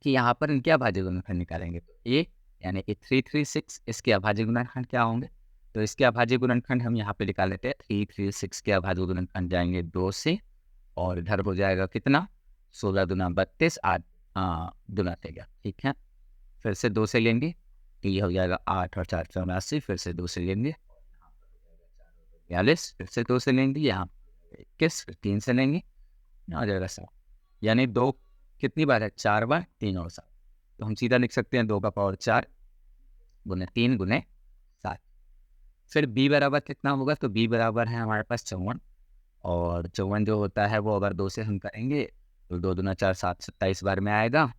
[SPEAKER 1] कि यहाँ पर इनके अभाज्य गुणनखंड निकालेंगे। तो A यानी कि 336, इसके अभाज्य गुणनखंड क्या होंगे? तो इसके अभाज्य गुणनखंड हम यहाँ पे निकाल लेते हैं। 336 के अभाज्य गुणनखंड जाएंगे 2 से, और इधर हो जाएगा कितना? 16 दूना 32, 8 दूना 13। ठीक है, फिर से 2 से लेंगे तो ये हो जाएगा 8 और 4 84, फिर से 2 से लेंगे 42, फिर से 2 से लेंगे यहाँ 21, फिर 3 से लेंगे आ जाएगा 7। यानी 2 कितनी बार है? 4 बार, 3 और 7। तो हम सीधा लिख सकते हैं 2 का पावर 4 गुने 3 गुने 7। फिर B बराबर कितना होगा? तो B बराबर है हमारे पास 54, और 54 जो होता है वो अगर 2 से हम करेंगे तो 2 दूना 4 7, 27 बार में आएगा,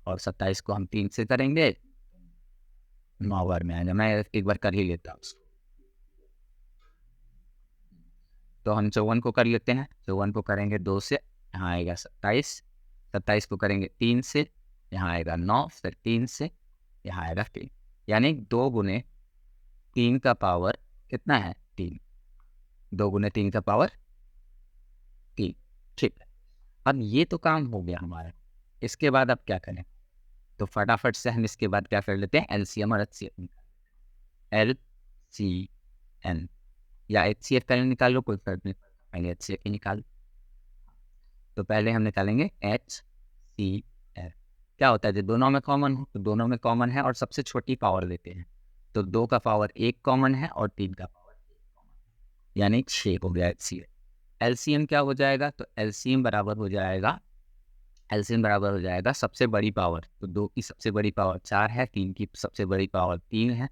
[SPEAKER 1] और 27 को हम 3 से करेंगे 9 बार में आएगा। मैं एक बार कर ही लेता हूँ उसको। तो हम 54 को कर लेते हैं। 54 को करेंगे 2 से, यहाँ आएगा 27, 27 को करेंगे 3 से, यहाँ आएगा 9, फिर 3 से, यहाँ आएगा 3। यानी 2 गुने 3 का पावर कितना है? 3। 2 गुने 3 का पावर 3। ठीक है, अब ये तो काम हो गया हमारा। इसके बाद अब क्या करें? तो फटाफट से हम इसके बाद क्या कर लेते हैं? LCM और HCF निकाल। LCM या HCF पहले निकाल लो, कोई फर्क नहीं पड़ता, पहले HCF ही निकाल। तो पहले हम निकालेंगे HCF। क्या होता है, जो दोनों में कॉमन हो तो दोनों में कॉमन है और सबसे छोटी पावर लेते हैं। तो 2 का पावर 1 कॉमन है और 3 का पावर 1 कॉमन है, यानी 6 हो गया एलसीएम। एलसीएम क्या हो जाएगा, तो एलसीएम बराबर हो जाएगा सबसे बड़ी पावर। तो 2 की सबसे बड़ी पावर 4 है, 3 की सबसे बड़ी पावर 3 है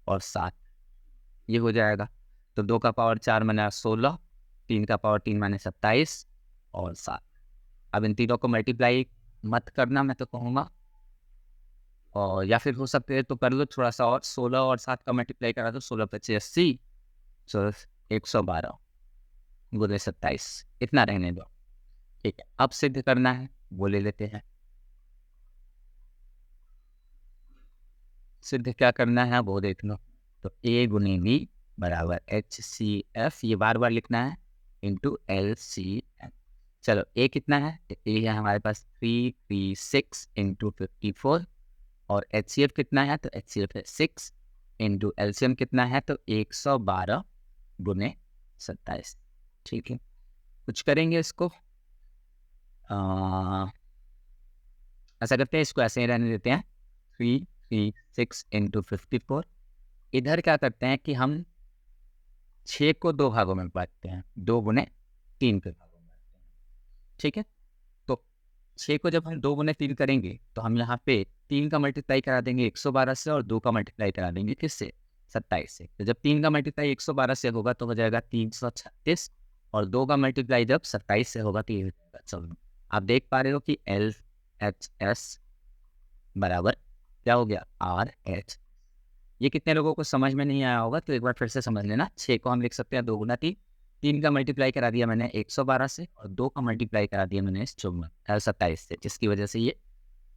[SPEAKER 1] और 7, ये हो जाएगा। तो 2 का पावर 4 माने 16, 3 का पावर 3 माने 27 और 7। अब इन तीनों को मल्टीप्लाई मत करना, मैं तो कहूँगा, और या फिर हो सकते है तो कर लो थोड़ा सा और, 16 और 7 का मल्टीप्लाई करा दो, 16 पच्चीस 80, सो 112 गुने 27, इतना रहने दो। ठीक है, अब सिद्ध करना है, वो ले लेते हैं। सिद्ध क्या करना है वो देख लो। तो ए गुने बी बराबर एच सी एफ, ये बार बार लिखना है, इंटू एल सी एम। चलो ए कितना है, ए है हमारे पास 336 इंटू 54, और एच सी एफ कितना है, तो एच सी एफ है 6 इंटू एलसीएम कितना है, तो 112 गुने 27। ठीक है, कुछ करेंगे इसको, ऐसा करते हैं, इसको ऐसे ही रहने देते हैं, 336 इंटू 54। इधर क्या करते हैं कि हम 6 को 2 भागों में बांटते हैं, 2 गुने 3 के भागों में बांटते हैं। ठीक है, तो 6 को जब हम 2 गुने 3 करेंगे तो हम यहाँ पे 3 का मल्टीप्लाई करा देंगे 112 से, और 2 का मल्टीप्लाई करा देंगे किससे, 27 से। तो जब 3 का मल्टीप्लाई 112 से होगा तो हो जाएगा 336, और 2 का मल्टीप्लाई जब 27 से होगा तो ये हो जाएगा 14। आप देख पा रहे हो कि एल एच एस बराबर क्या हो गया, आर एच। ये कितने लोगों को समझ में नहीं आया होगा, तो एक बार फिर से समझ लेना। 6 को हम लिख सकते हैं 2 गुना 3, 3 का मल्टीप्लाई करा दिया मैंने 112 से, और 2 का मल्टीप्लाई करा दिया मैंने 27 से, जिसकी वजह से ये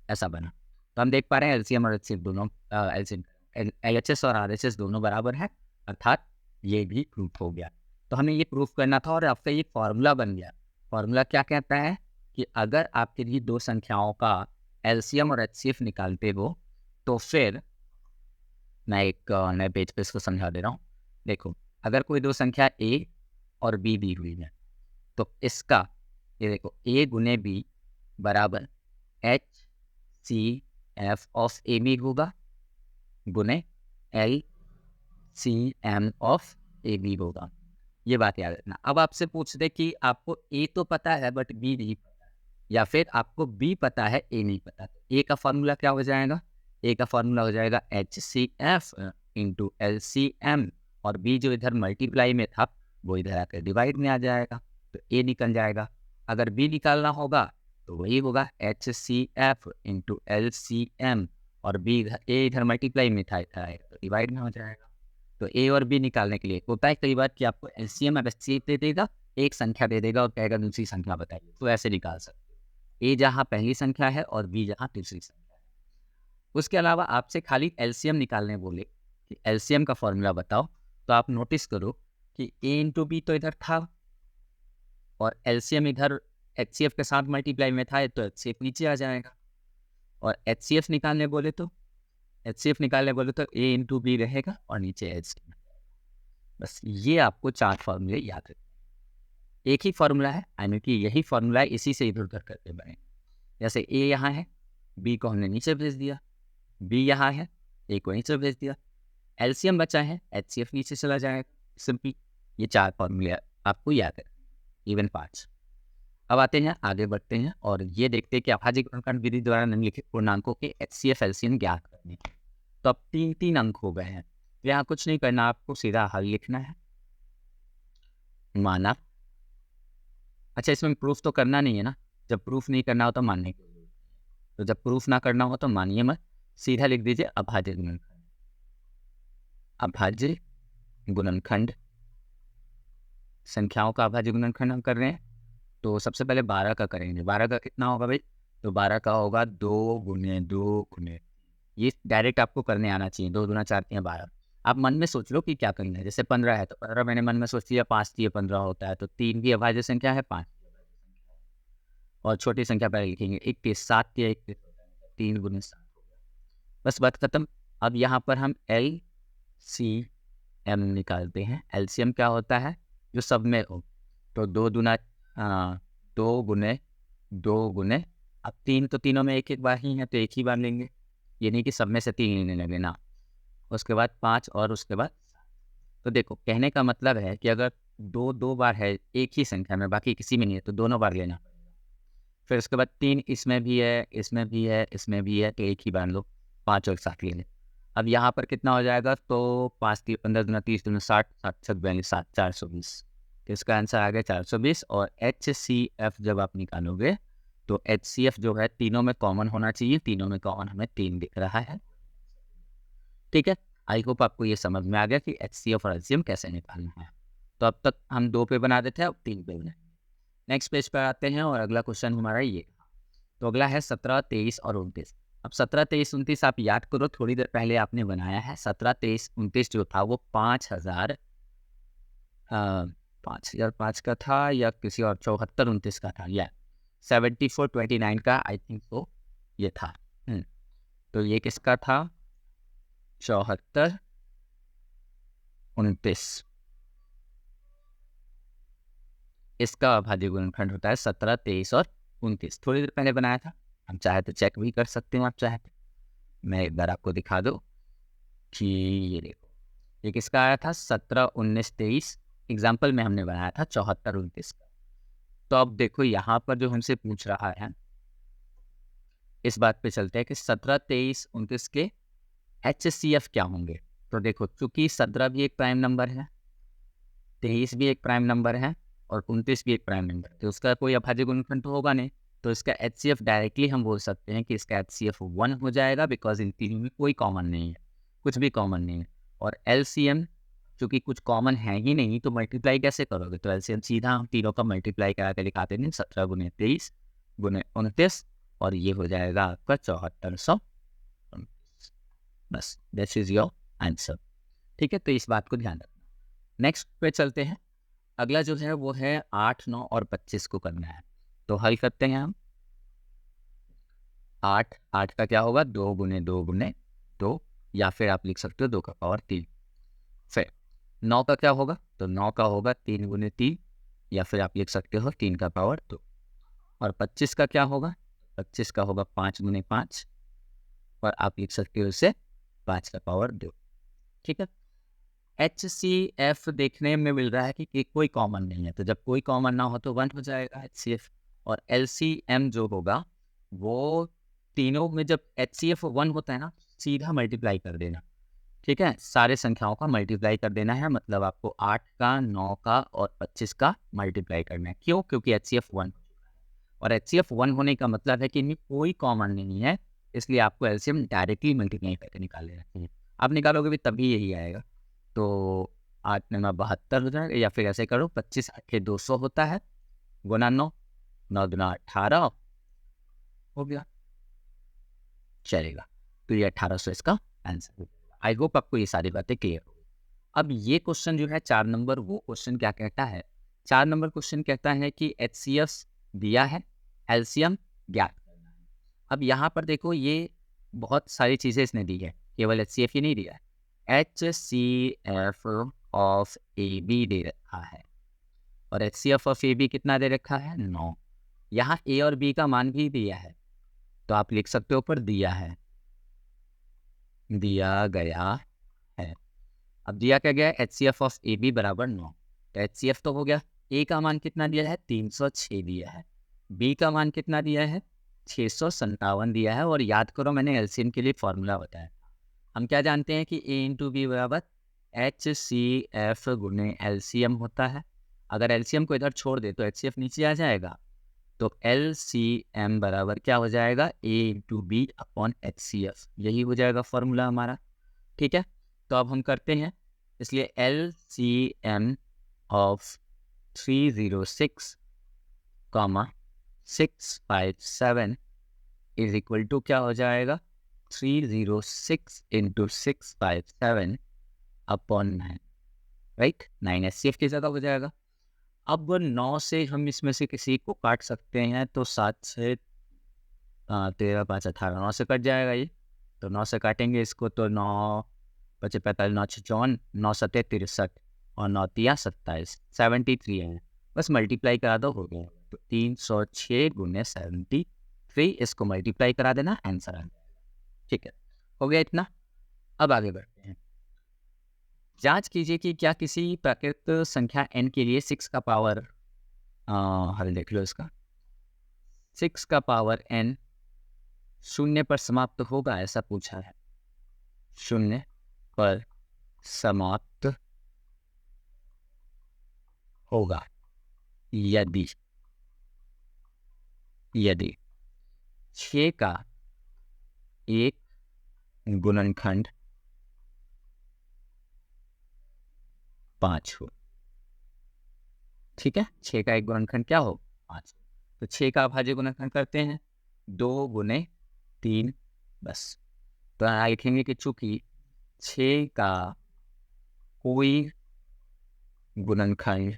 [SPEAKER 1] ऐसा बना। तो हम देख पा रहे हैं एलसीएम और एचसीएफ दोनों, एलसीएम एलएचएस और आरएचएस दोनों बराबर है, अर्थात ये भी प्रूफ हो गया। तो हमें ये प्रूफ करना था, और आपका ये फॉर्मूला बन गया। फॉर्मूला क्या कहता है कि अगर आपके लिए दो संख्याओं का एलसीएम और एचसीएफ निकालते हो, तो फिर मैं एक नए पेज पे इसको समझा दे रहा हूँ। देखो, अगर कोई दो संख्या ए और बी दी हुई है, तो इसका ये देखो ए गुने बी बराबर H C F of A B होगा, गुने L C M of A B होगा। ये बात याद रखना। अब आपसे पूछ दे कि आपको ए तो पता है बट बी नहीं पता, या फिर आपको बी पता है ए नहीं पता, तो ए का फॉर्मूला क्या हो जाएगा, ए का फॉर्मूला हो जाएगा H C F into L C M, और बी जो इधर मल्टीप्लाई में था वो इधर आकर डिवाइड में आ जाएगा, तो ए निकल जाएगा। अगर बी निकालना होगा तो वही होगा H C F into L C M, और बी ए इधर मल्टीप्लाई में था, इधर आएगा तो डिवाइड में हो जाएगा। तो ए और बी निकालने के लिए होता है कई बार कि आपको एलसीएम और एचसीएफ दे देगा, एक संख्या दे देगा और कहेगा दूसरी संख्या बताइए, तो ऐसे निकाल सकते हो, ए जहाँ पहली संख्या है और बी जहाँ दूसरी संख्या है। उसके अलावा आपसे खाली एलसीएम निकालने बोले कि एलसीएम का फॉर्मूला बताओ, तो आप नोटिस करो कि ए इंटू बी तो इधर था, और एलसीएम इधर एचसीएफ के साथ मल्टीप्लाई में था, तो एचसीएफ नीचे आ जाएगा। और एचसीएफ निकालने बोले तो ए इंटू बी रहेगा और नीचे एच। बस ये आपको 4 फॉर्मूले याद रखने। एक ही फॉर्मूला है, यानी कि यही फॉर्मूला है, इसी से इधर उधर करके बने। जैसे ए यहाँ है, बी को हमने नीचे भेज दिया, बी यहाँ है, ए को नीचे भेज दिया, एलसीएम बचा है, एचसीएफ नीचे चला जाएगा, सिंपली। ये 4 फॉर्मूले आपको याद है, इवन 5। अब आते हैं, आगे बढ़ते हैं और ये देखते हैं कि अभाज्य गुणनखंड विधि द्वारा निम्नलिखित पूर्णांकों के एचसीएफ एलसीएम ज्ञात करने। तो अब 3 अंक हो गए हैं, यहाँ कुछ नहीं करना, आपको सीधा हल लिखना है। माना, अच्छा इसमें प्रूफ तो करना नहीं है ना, जब प्रूफ नहीं करना हो तो मानने की जरूरत नहीं है। तो जब प्रूफ ना करना हो तो मानिए मत, सीधा लिख दीजिए अभाज्य गुणनखंड। अभाज्य गुणनखंड, संख्याओं का अभाज्य गुणनखंड हम कर रहे हैं, तो सबसे पहले 12 का करेंगे। 12 का कितना होगा भाई, तो 12 का होगा 2 गुने 2 गुने, ये डायरेक्ट आपको करने आना चाहिए, 2 दूना 4 3 12। आप मन में सोच लो कि क्या करना है। जैसे 15 है तो 15 मैंने मन में सोच लिया, 5 3 15 होता है, तो 3 की अभाज्य संख्या है 5, और छोटी संख्या पहले लिखेंगे 21, 7 के 21, 3 गुने 7 हो गया, बस बात खत्म। अब यहाँ पर हम एल सी एम निकालते हैं। एलसीएम क्या होता है, जो सब में हो, तो 2 गुने 2 गुने अब 3 तो तीनों में एक एक बार ही है, तो एक ही बार लेंगे, ये नहीं कि सब में से 3 लेने लगे ना। उसके बाद 5 और उसके बाद, तो देखो कहने का मतलब है कि अगर दो बार है एक ही संख्या में, बाकी किसी में नहीं है, तो दोनों बार लेना पड़ेगा। फिर उसके बाद 3 इसमें भी है, इसमें भी है, इसमें भी है, तो एक ही बार लो, 5 और 7 ले लें। अब यहाँ पर कितना हो जाएगा, तो 5 3 15 दूना 30 दूना 60, 7 7 42 7 420। तो इसका आंसर आ गया 420। और HCF जब आप निकालोगे तो HCF जो है तीनों में कॉमन होना चाहिए, तीनों में कॉमन हमें 3 दिख रहा है। ठीक है, आई होप आपको ये समझ में आ गया कि HCF और LCM कैसे निकालना है। तो अब तक हम 2 पे बना देते हैं, अब 3 पे बनाएंगे। नेक्स्ट पेज पर आते हैं और अगला क्वेश्चन हमारा ये। तो अगला है 17 23 और 29। अब 17 23 29 आप याद करो, थोड़ी देर पहले आपने बनाया है। 17 23 29 जो था वो 5005 का था, या किसी और 74 29 का था, या 74 29 का, आई थिंक तो ये था। तो ये किसका था, 74 29। इसका अभाज्य गुणनखंड होता है 17 23 और 29। थोड़ी देर पहले बनाया था, हम चाहे तो चेक भी कर सकते हो, आप चाहे तो मैं एक बार आपको दिखा दूँ कि ये देखो, ये किसका आया था, 17 19 23। एग्जाम्पल में हमने बनाया था 74 29 का। तो अब देखो यहाँ पर जो हमसे पूछ रहा है, इस बात पे चलते हैं कि 17 23 29 के HCF क्या होंगे। तो देखो, चूंकि 17 भी एक प्राइम नंबर है, 23 भी एक प्राइम नंबर है, और 29 भी एक प्राइम नंबर है, तो उसका कोई अभाज्य गुणनखंड तो होगा नहीं। तो इसका HCF डायरेक्टली हम बोल सकते हैं कि इसका HCF 1 हो जाएगा, बिकॉज इन तीनों में कोई कॉमन नहीं है, कुछ भी कॉमन नहीं है। और LCM चूंकि कुछ कॉमन है ही नहीं, तो मल्टीप्लाई कैसे करोगे, तो LCM सीधा हम तीनों का मल्टीप्लाई करा के दिखाते हैं, 17 गुने 23 गुने 29, और ये हो जाएगा आपका 7400। बस दिस इज योर आंसर। ठीक है, तो इस बात को ध्यान रखना। नेक्स्ट पे चलते हैं। अगला जो है वो है 8 9 और 25 को करना है। तो हल करते हैं हम। 8 का क्या होगा, 2 गुने 2 गुने 2, या फिर आप लिख सकते हो 2 का पावर 3। फिर 9 का क्या होगा, तो 9 का होगा 3 गुने 3, या फिर आप लिख सकते हो 3 का पावर 2। और 25 का क्या होगा, 25 का होगा 5 गुने 5, और आप लिख सकते हो इसे 5 का पावर 2। ठीक है, HCF देखने में मिल रहा है कि कोई कॉमन नहीं है, तो जब कोई कॉमन ना हो तो 1 हो जाएगा HCF। और LCM जो होगा वो तीनों में, जब HCF 1 होता है ना, सीधा मल्टीप्लाई कर देना। ठीक है, सारे संख्याओं का मल्टीप्लाई कर देना है, मतलब आपको 8 का 9 का और 25 का मल्टीप्लाई करना है। क्यों, क्योंकि HCF 1 और HCF 1 होने का मतलब है कि इनमें कोई कॉमन नहीं है, इसलिए आपको LCM डायरेक्टली मल्टीप्लाई करके निकाल लेना चाहिए। आप निकालोगे भी तभी यही आएगा। तो 8 9 72 हो जाएगा, या फिर ऐसे करो 25 8 200 होता है, गुना 9 9 दूना 18 हो गया, चलेगा। तो ये 1800 इसका आंसर हो जाएगा। आई होप आपको ये सारी बातें क्लियर हो गई। अब ये क्वेश्चन जो है 4 नंबर, वो क्वेश्चन क्या कहता है, 4 नंबर क्वेश्चन कहता है कि HCF दिया है, LCM ज्ञात करना है। अब यहाँ पर देखो, ये बहुत सारी चीज़ें इसने दी है, केवल HCF ही नहीं दिया है, HCF ऑफ AB दे रखा है, और HCF ऑफ AB कितना दे रखा है, 9। यहाँ A और B का मान भी दिया है, तो आप लिख सकते हो ऊपर दिया है, दिया गया है। अब दिया क्या गया है, HCF ऑफ AB बराबर 9। तो HCF तो हो गया, A का मान कितना दिया है, 306 दिया है, B का मान कितना दिया है, 657 दिया है। और याद करो, मैंने LCM के लिए फॉर्मूला बताया, हम क्या जानते हैं कि A इंटू बी बराबर HCF गुने LCM होता है। अगर LCM को इधर छोड़ दे तो HCF नीचे आ जाएगा, तो LCM बराबर क्या हो जाएगा, A into B upon HCF, यही हो जाएगा फॉर्मूला हमारा। ठीक है, तो अब हम करते हैं, इसलिए LCM of 306, 657 is equal to क्या हो जाएगा, 306 इंटू 657 अपॉन 9, राइट, 9 HCF की जगह हो जाएगा। अब 9 से हम इसमें से किसी को काट सकते हैं, तो 7 से 13 5 18, 9 से कट जाएगा ये, तो 9 से काटेंगे इसको, तो 9 5 45 9 6 54, 9 7 63, और 9 3 27, 73 है, बस मल्टीप्लाई करा दो, हो गया। तो 306 गुने 73, 3, इसको मल्टीप्लाई करा देना, आंसर आ जाएगा। ठीक है, हो गया इतना। अब आगे बढ़ते हैं। जांच कीजिए कि क्या किसी प्राकृत संख्या n के लिए 6 का पावर हल देख लो इसका, 6 का पावर n शून्य पर समाप्त होगा, ऐसा पूछा है। शून्य पर समाप्त होगा यदि 6 का एक गुणनखंड 5 हो। ठीक है, 6 का एक गुणनखंड क्या हो? 5। तो 6 का अभाज्य गुणनखंड करते हैं, 2 गुने 3, बस। तो यहाँ लिखेंगे कि चूंकि 6 का कोई गुणनखंड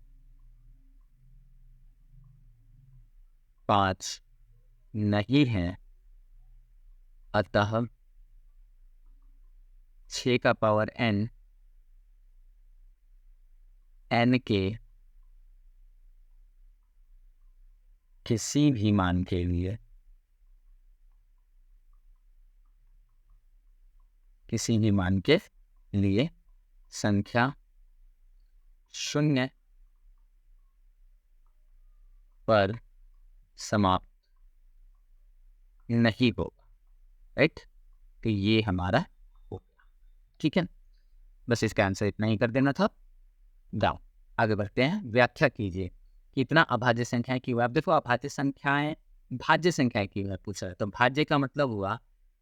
[SPEAKER 1] 5 नहीं है, अतः 6 का पावर n के किसी भी मान के लिए संख्या 0 पर समाप्त नहीं होगा। राइट, तो ये हमारा हो गया। ठीक है, बस इसका आंसर इतना ही कर देना था। जाओ आगे बढ़ते हैं। व्याख्या कीजिए कितना अभाज्य संख्याएं की हुआ। अब देखो, अभाज्य संख्याएं भाज्य संख्याएं की हुआ पूछा है, तो भाज्य का मतलब हुआ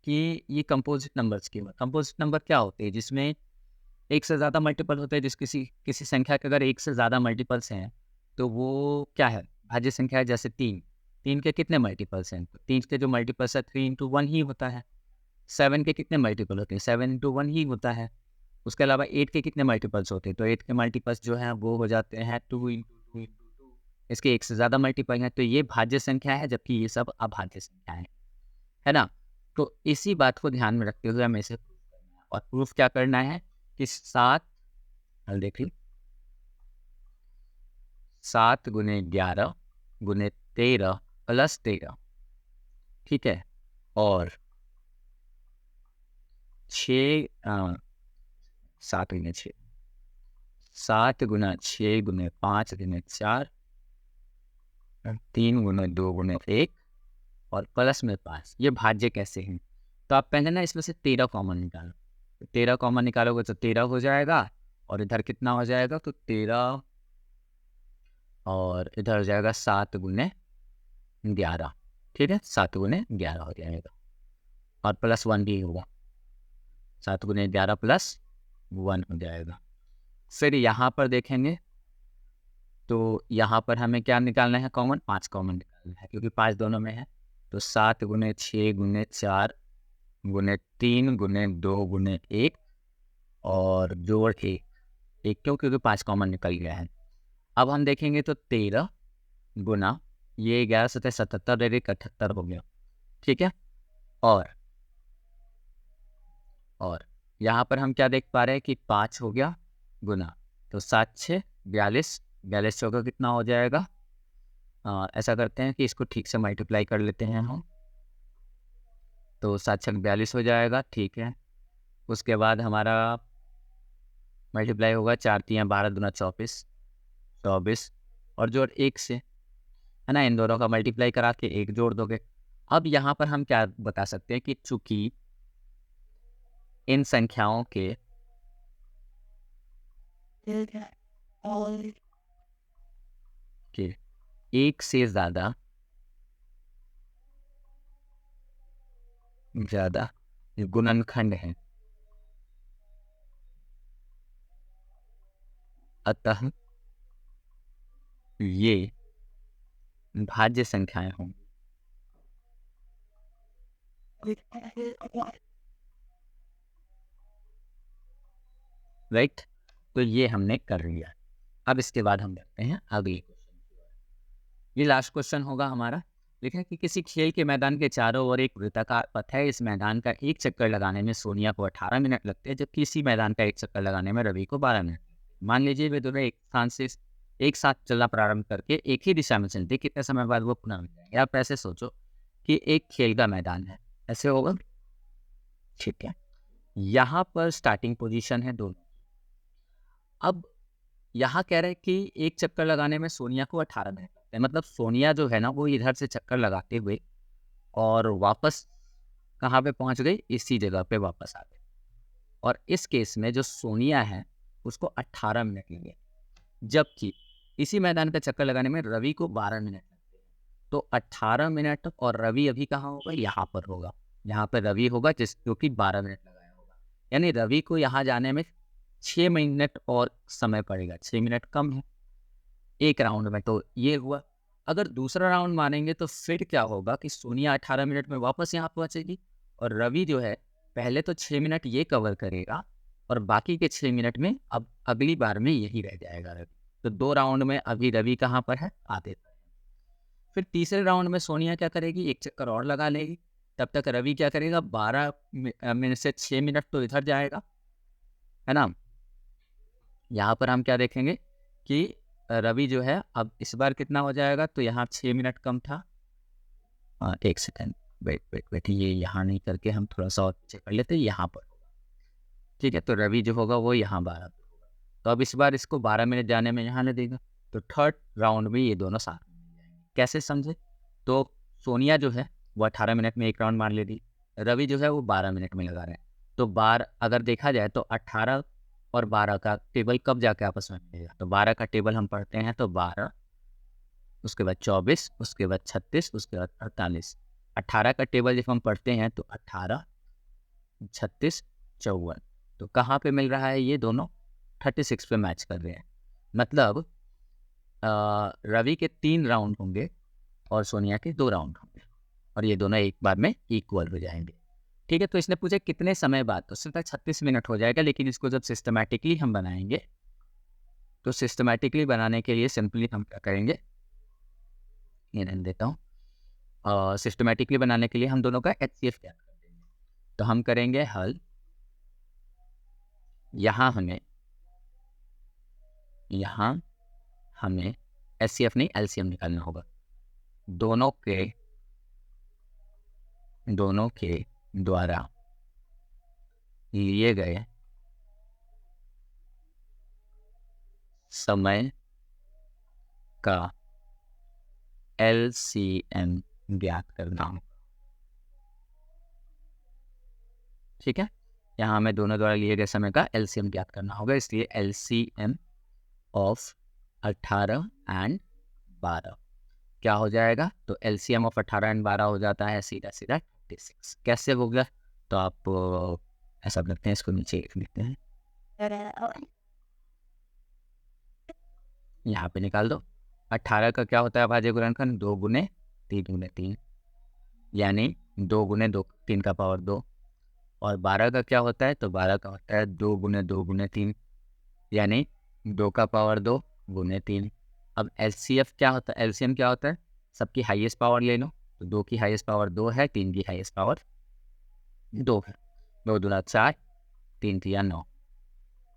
[SPEAKER 1] कि ये कंपोजिट नंबर्स की हुआ। कंपोजिट नंबर क्या होते हैं? जिसमें एक से ज़्यादा मल्टीपल होते हैं। जिस किसी संख्या के अगर एक से ज़्यादा मल्टीपल्स हैं तो वो क्या है? भाज्य संख्या है। जैसे 3 के कितने मल्टीपल्स हैं? तो 3 के जो मल्टीपल्स है 3 × 1 ही होता है। 7 के कितने मल्टीपल होते हैं? 7 × 1 ही होता है। उसके अलावा 8 के कितने मल्टीपल्स होते हैं? तो 8 के मल्टीपल्स जो हैं वो हो जाते हैं 2 × 2 × 2। इसके एक से ज़्यादा मल्टीपल हैं, तो ये भाज्य संख्या है, जबकि ये सब अभाज्य संख्याएं है ना। तो इसी बात को ध्यान में रखते हुए हमें इसे प्रूफ करना है। और प्रूफ क्या करना है कि 7 देखिए 7 × 11 × 13 + 13, ठीक है, और 6 7 × 6 7 × 6 × 5 × 4 3 × 2 × 1 और प्लस में 5। ये भाज्य कैसे हैं? तो आप पहले ना इसमें से 13 कॉमन निकालो। तो 13 कॉमन निकालोगे तो 13 हो जाएगा, और इधर कितना हो जाएगा? तो 13 और इधर हो जाएगा 7 × 11। ठीक है, 7 × 11 हो जाएगा, और प्लस 1 भी होगा। 7 × 11 + 1 हो जाएगा। फिर यहाँ पर देखेंगे तो यहाँ पर हमें क्या निकालना है? कॉमन, 5 कॉमन निकालना है, क्योंकि 5 दोनों में है। तो 7 × 6 × 4 × 3 × 2 × 1 और जोड़ 1 क्यों? क्योंकि 5 कॉमन निकल गया है। अब हम देखेंगे तो 13 गुना ये 11 × 7 = 77 और 78 हो गया। ठीक है, और यहाँ पर हम क्या देख पा रहे हैं कि 5 हो गया गुना, तो 7 × 6 = 42, 42 चौका कितना हो जाएगा? ऐसा करते हैं कि इसको ठीक से मल्टीप्लाई कर लेते हैं हम, तो 7 × 6 = 42 हो जाएगा। ठीक है, उसके बाद हमारा मल्टीप्लाई होगा 4 × 3 = 12, 2 × 24, 24 और जोड़ 1 से, है ना। इन दोनों का मल्टीप्लाई करा के 1 जोड़ दोगे। अब यहाँ पर हम क्या बता सकते हैं कि चूंकि इन संख्याओं के एक से ज़्यादा गुणनखंड हैं, अतः ये भाज्य संख्याएं होंगी। राइट, तो ये हमने कर लिया। अब इसके बाद हम देखते हैं अगले क्वेश्चन। ये लास्ट क्वेश्चन होगा हमारा। लिखा कि किसी खेल के मैदान के चारों ओर एक वृत्ताकार पथ है। इस मैदान का एक चक्कर लगाने में सोनिया को 18 मिनट लगते हैं, जबकि इसी मैदान का एक चक्कर लगाने में रवि को 12 मिनट। मान लीजिए वे दोनों एक स्थान से एक साथ चलना प्रारंभ करके एक ही दिशा में चलते, कितने समय बाद वो पुनः मिल जाएंगे? आप ऐसे सोचो कि एक खेल का मैदान है, ऐसे होगा, ठीक है। यहाँ पर स्टार्टिंग पोजीशन है दोनों। अब यहाँ कह रहे हैं कि एक चक्कर लगाने में सोनिया को 18 मिनट लगते हैं, मतलब सोनिया जो है ना वो इधर से चक्कर लगाते हुए और वापस कहाँ पे पहुँच गई, इसी जगह पे वापस आ गई। और इस केस में जो सोनिया है उसको 18 मिनट लगे, जबकि इसी मैदान पे चक्कर लगाने में रवि को 12 मिनट लगते हैं। तो 18 मिनट और रवि अभी कहाँ होगा, यहाँ पर होगा, यहाँ पर रवि होगा जो कि 12 मिनट लगाया होगा। यानी रवि को यहाँ जाने में 6 मिनट और समय पड़ेगा, 6 मिनट कम है एक राउंड में। तो ये हुआ। अगर दूसरा राउंड मानेंगे तो फिर क्या होगा कि सोनिया 18 मिनट में वापस यहाँ पहुँचेगी और रवि जो है पहले तो 6 मिनट ये कवर करेगा और बाकी के 6 मिनट में अब अगली बार में यही रह जाएगा रवि। तो 2 राउंड में अभी रवि कहाँ पर है, आधे पर है। फिर तीसरे राउंड में सोनिया क्या करेगी, एक चक्कर और लगा लेगी। तब तक रवि क्या करेगा, 12 मिनट से 6 मिनट तो इधर जाएगा, है ना। यहाँ पर हम क्या देखेंगे कि रवि जो है अब इस बार कितना हो जाएगा, तो यहाँ 6 मिनट कम था। एक सेकेंड, वेट, ये यहाँ नहीं करके हम थोड़ा सा और पीछे कर लेते हैं, यहाँ पर होगा, ठीक है। तो रवि जो होगा वो यहाँ 12 पर होगा। तो अब इस बार इसको 12 मिनट जाने में यहाँ लगेगा, तो थर्ड राउंड में ये दोनों साथ में मिल जाएंगे। कैसे समझे, तो सोनिया जो है वो 18 मिनट में एक राउंड मार ले रही, रवि जो है वो 12 मिनट में लगा रहे हैं। तो अगर देखा जाए तो 18 और 12 का टेबल कब जाके आपस में मिलेगा, तो 12 का टेबल हम पढ़ते हैं तो 12, उसके बाद 24, उसके बाद 36, उसके बाद 48। 18 का टेबल जब हम पढ़ते हैं तो 18, 36, 54। तो कहाँ पे मिल रहा है, ये दोनों 36 पे मैच कर रहे हैं। मतलब रवि के 3 राउंड होंगे और सोनिया के 2 राउंड होंगे और ये दोनों एक बार में इक्वल हो जाएंगे, ठीक है। तो इसने पूछा कितने समय बाद, तो सिर्फ 36 मिनट हो जाएगा। लेकिन इसको जब सिस्टमैटिकली हम बनाएंगे तो सिस्टमैटिकली बनाने के लिए सिंपली हम क्या करेंगे, ये रहने देता हूँ। सिस्टमैटिकली बनाने के लिए हम दोनों का HCF ज्ञात कर देंगे। तो हम करेंगे हल, यहाँ हमें HCF नहीं LCM निकालना होगा। दोनों के द्वारा लिए गए समय का LCM ज्ञात करना होगा, ठीक है। यहाँ हमें दोनों द्वारा लिए गए समय का LCM ज्ञात करना होगा, इसलिए LCM ऑफ 18 एंड 12 क्या हो जाएगा, तो LCM ऑफ 18 एंड 12 हो जाता है सीधा 36। कैसे होगा, तो आप ऐसा करते हैं, इसको नीचे लिख लेते हैं, यहाँ पे निकाल दो। 18 का क्या होता है भाज्य गुणनखंड, 2 गुने 3 गुने 3, यानी 2 गुने 2, 3 का पावर 2। और 12 का क्या होता है, तो 12 का होता है 2 गुने 2 गुने 3, यानी 2 का पावर 2 गुने 3। अब LCF क्या होता है, LCM क्या होता है, सबकी हाईएस्ट पावर ले लो, तो 2 की हाईएस्ट पावर 2 है, 3 की हाईएस्ट पावर 2 है। 2 दूना 4, 3 तिया 9,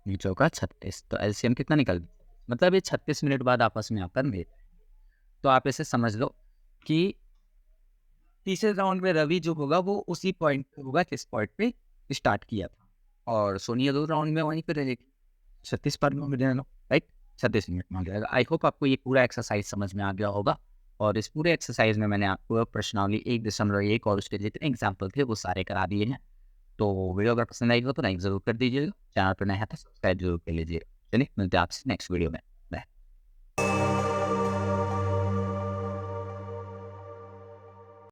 [SPEAKER 1] नीचों का 36। तो LCM कितना निकल गया, मतलब ये 36 मिनट बाद आपस में आकर मिल जाएंगे। तो आप इसे समझ लो कि तीसरे राउंड में रवि जो होगा वो उसी पॉइंट पे होगा जिस पॉइंट पे स्टार्ट किया था, और सोनिया 2 राउंड में वहीं पे रहेगी, 36 पर में रहना, राइट, 36 मिनट में आ जाएगा। आई होप आपको ये पूरा एक्सरसाइज समझ में आ गया होगा। और इस पूरे एक्सरसाइज में मैंने आपको प्रश्नावली 1.1 और उसके जितने एग्जाम्पल थे वो सारे करा दिए हैं। तो वीडियो अगर पसंद आई हो तो लाइक ज़रूर कर दीजिएगा, चैनल पर नया है तो सब्सक्राइब जरूर कर लीजिएगा। चलिए मिलते हैं आपसे नेक्स्ट वीडियो में।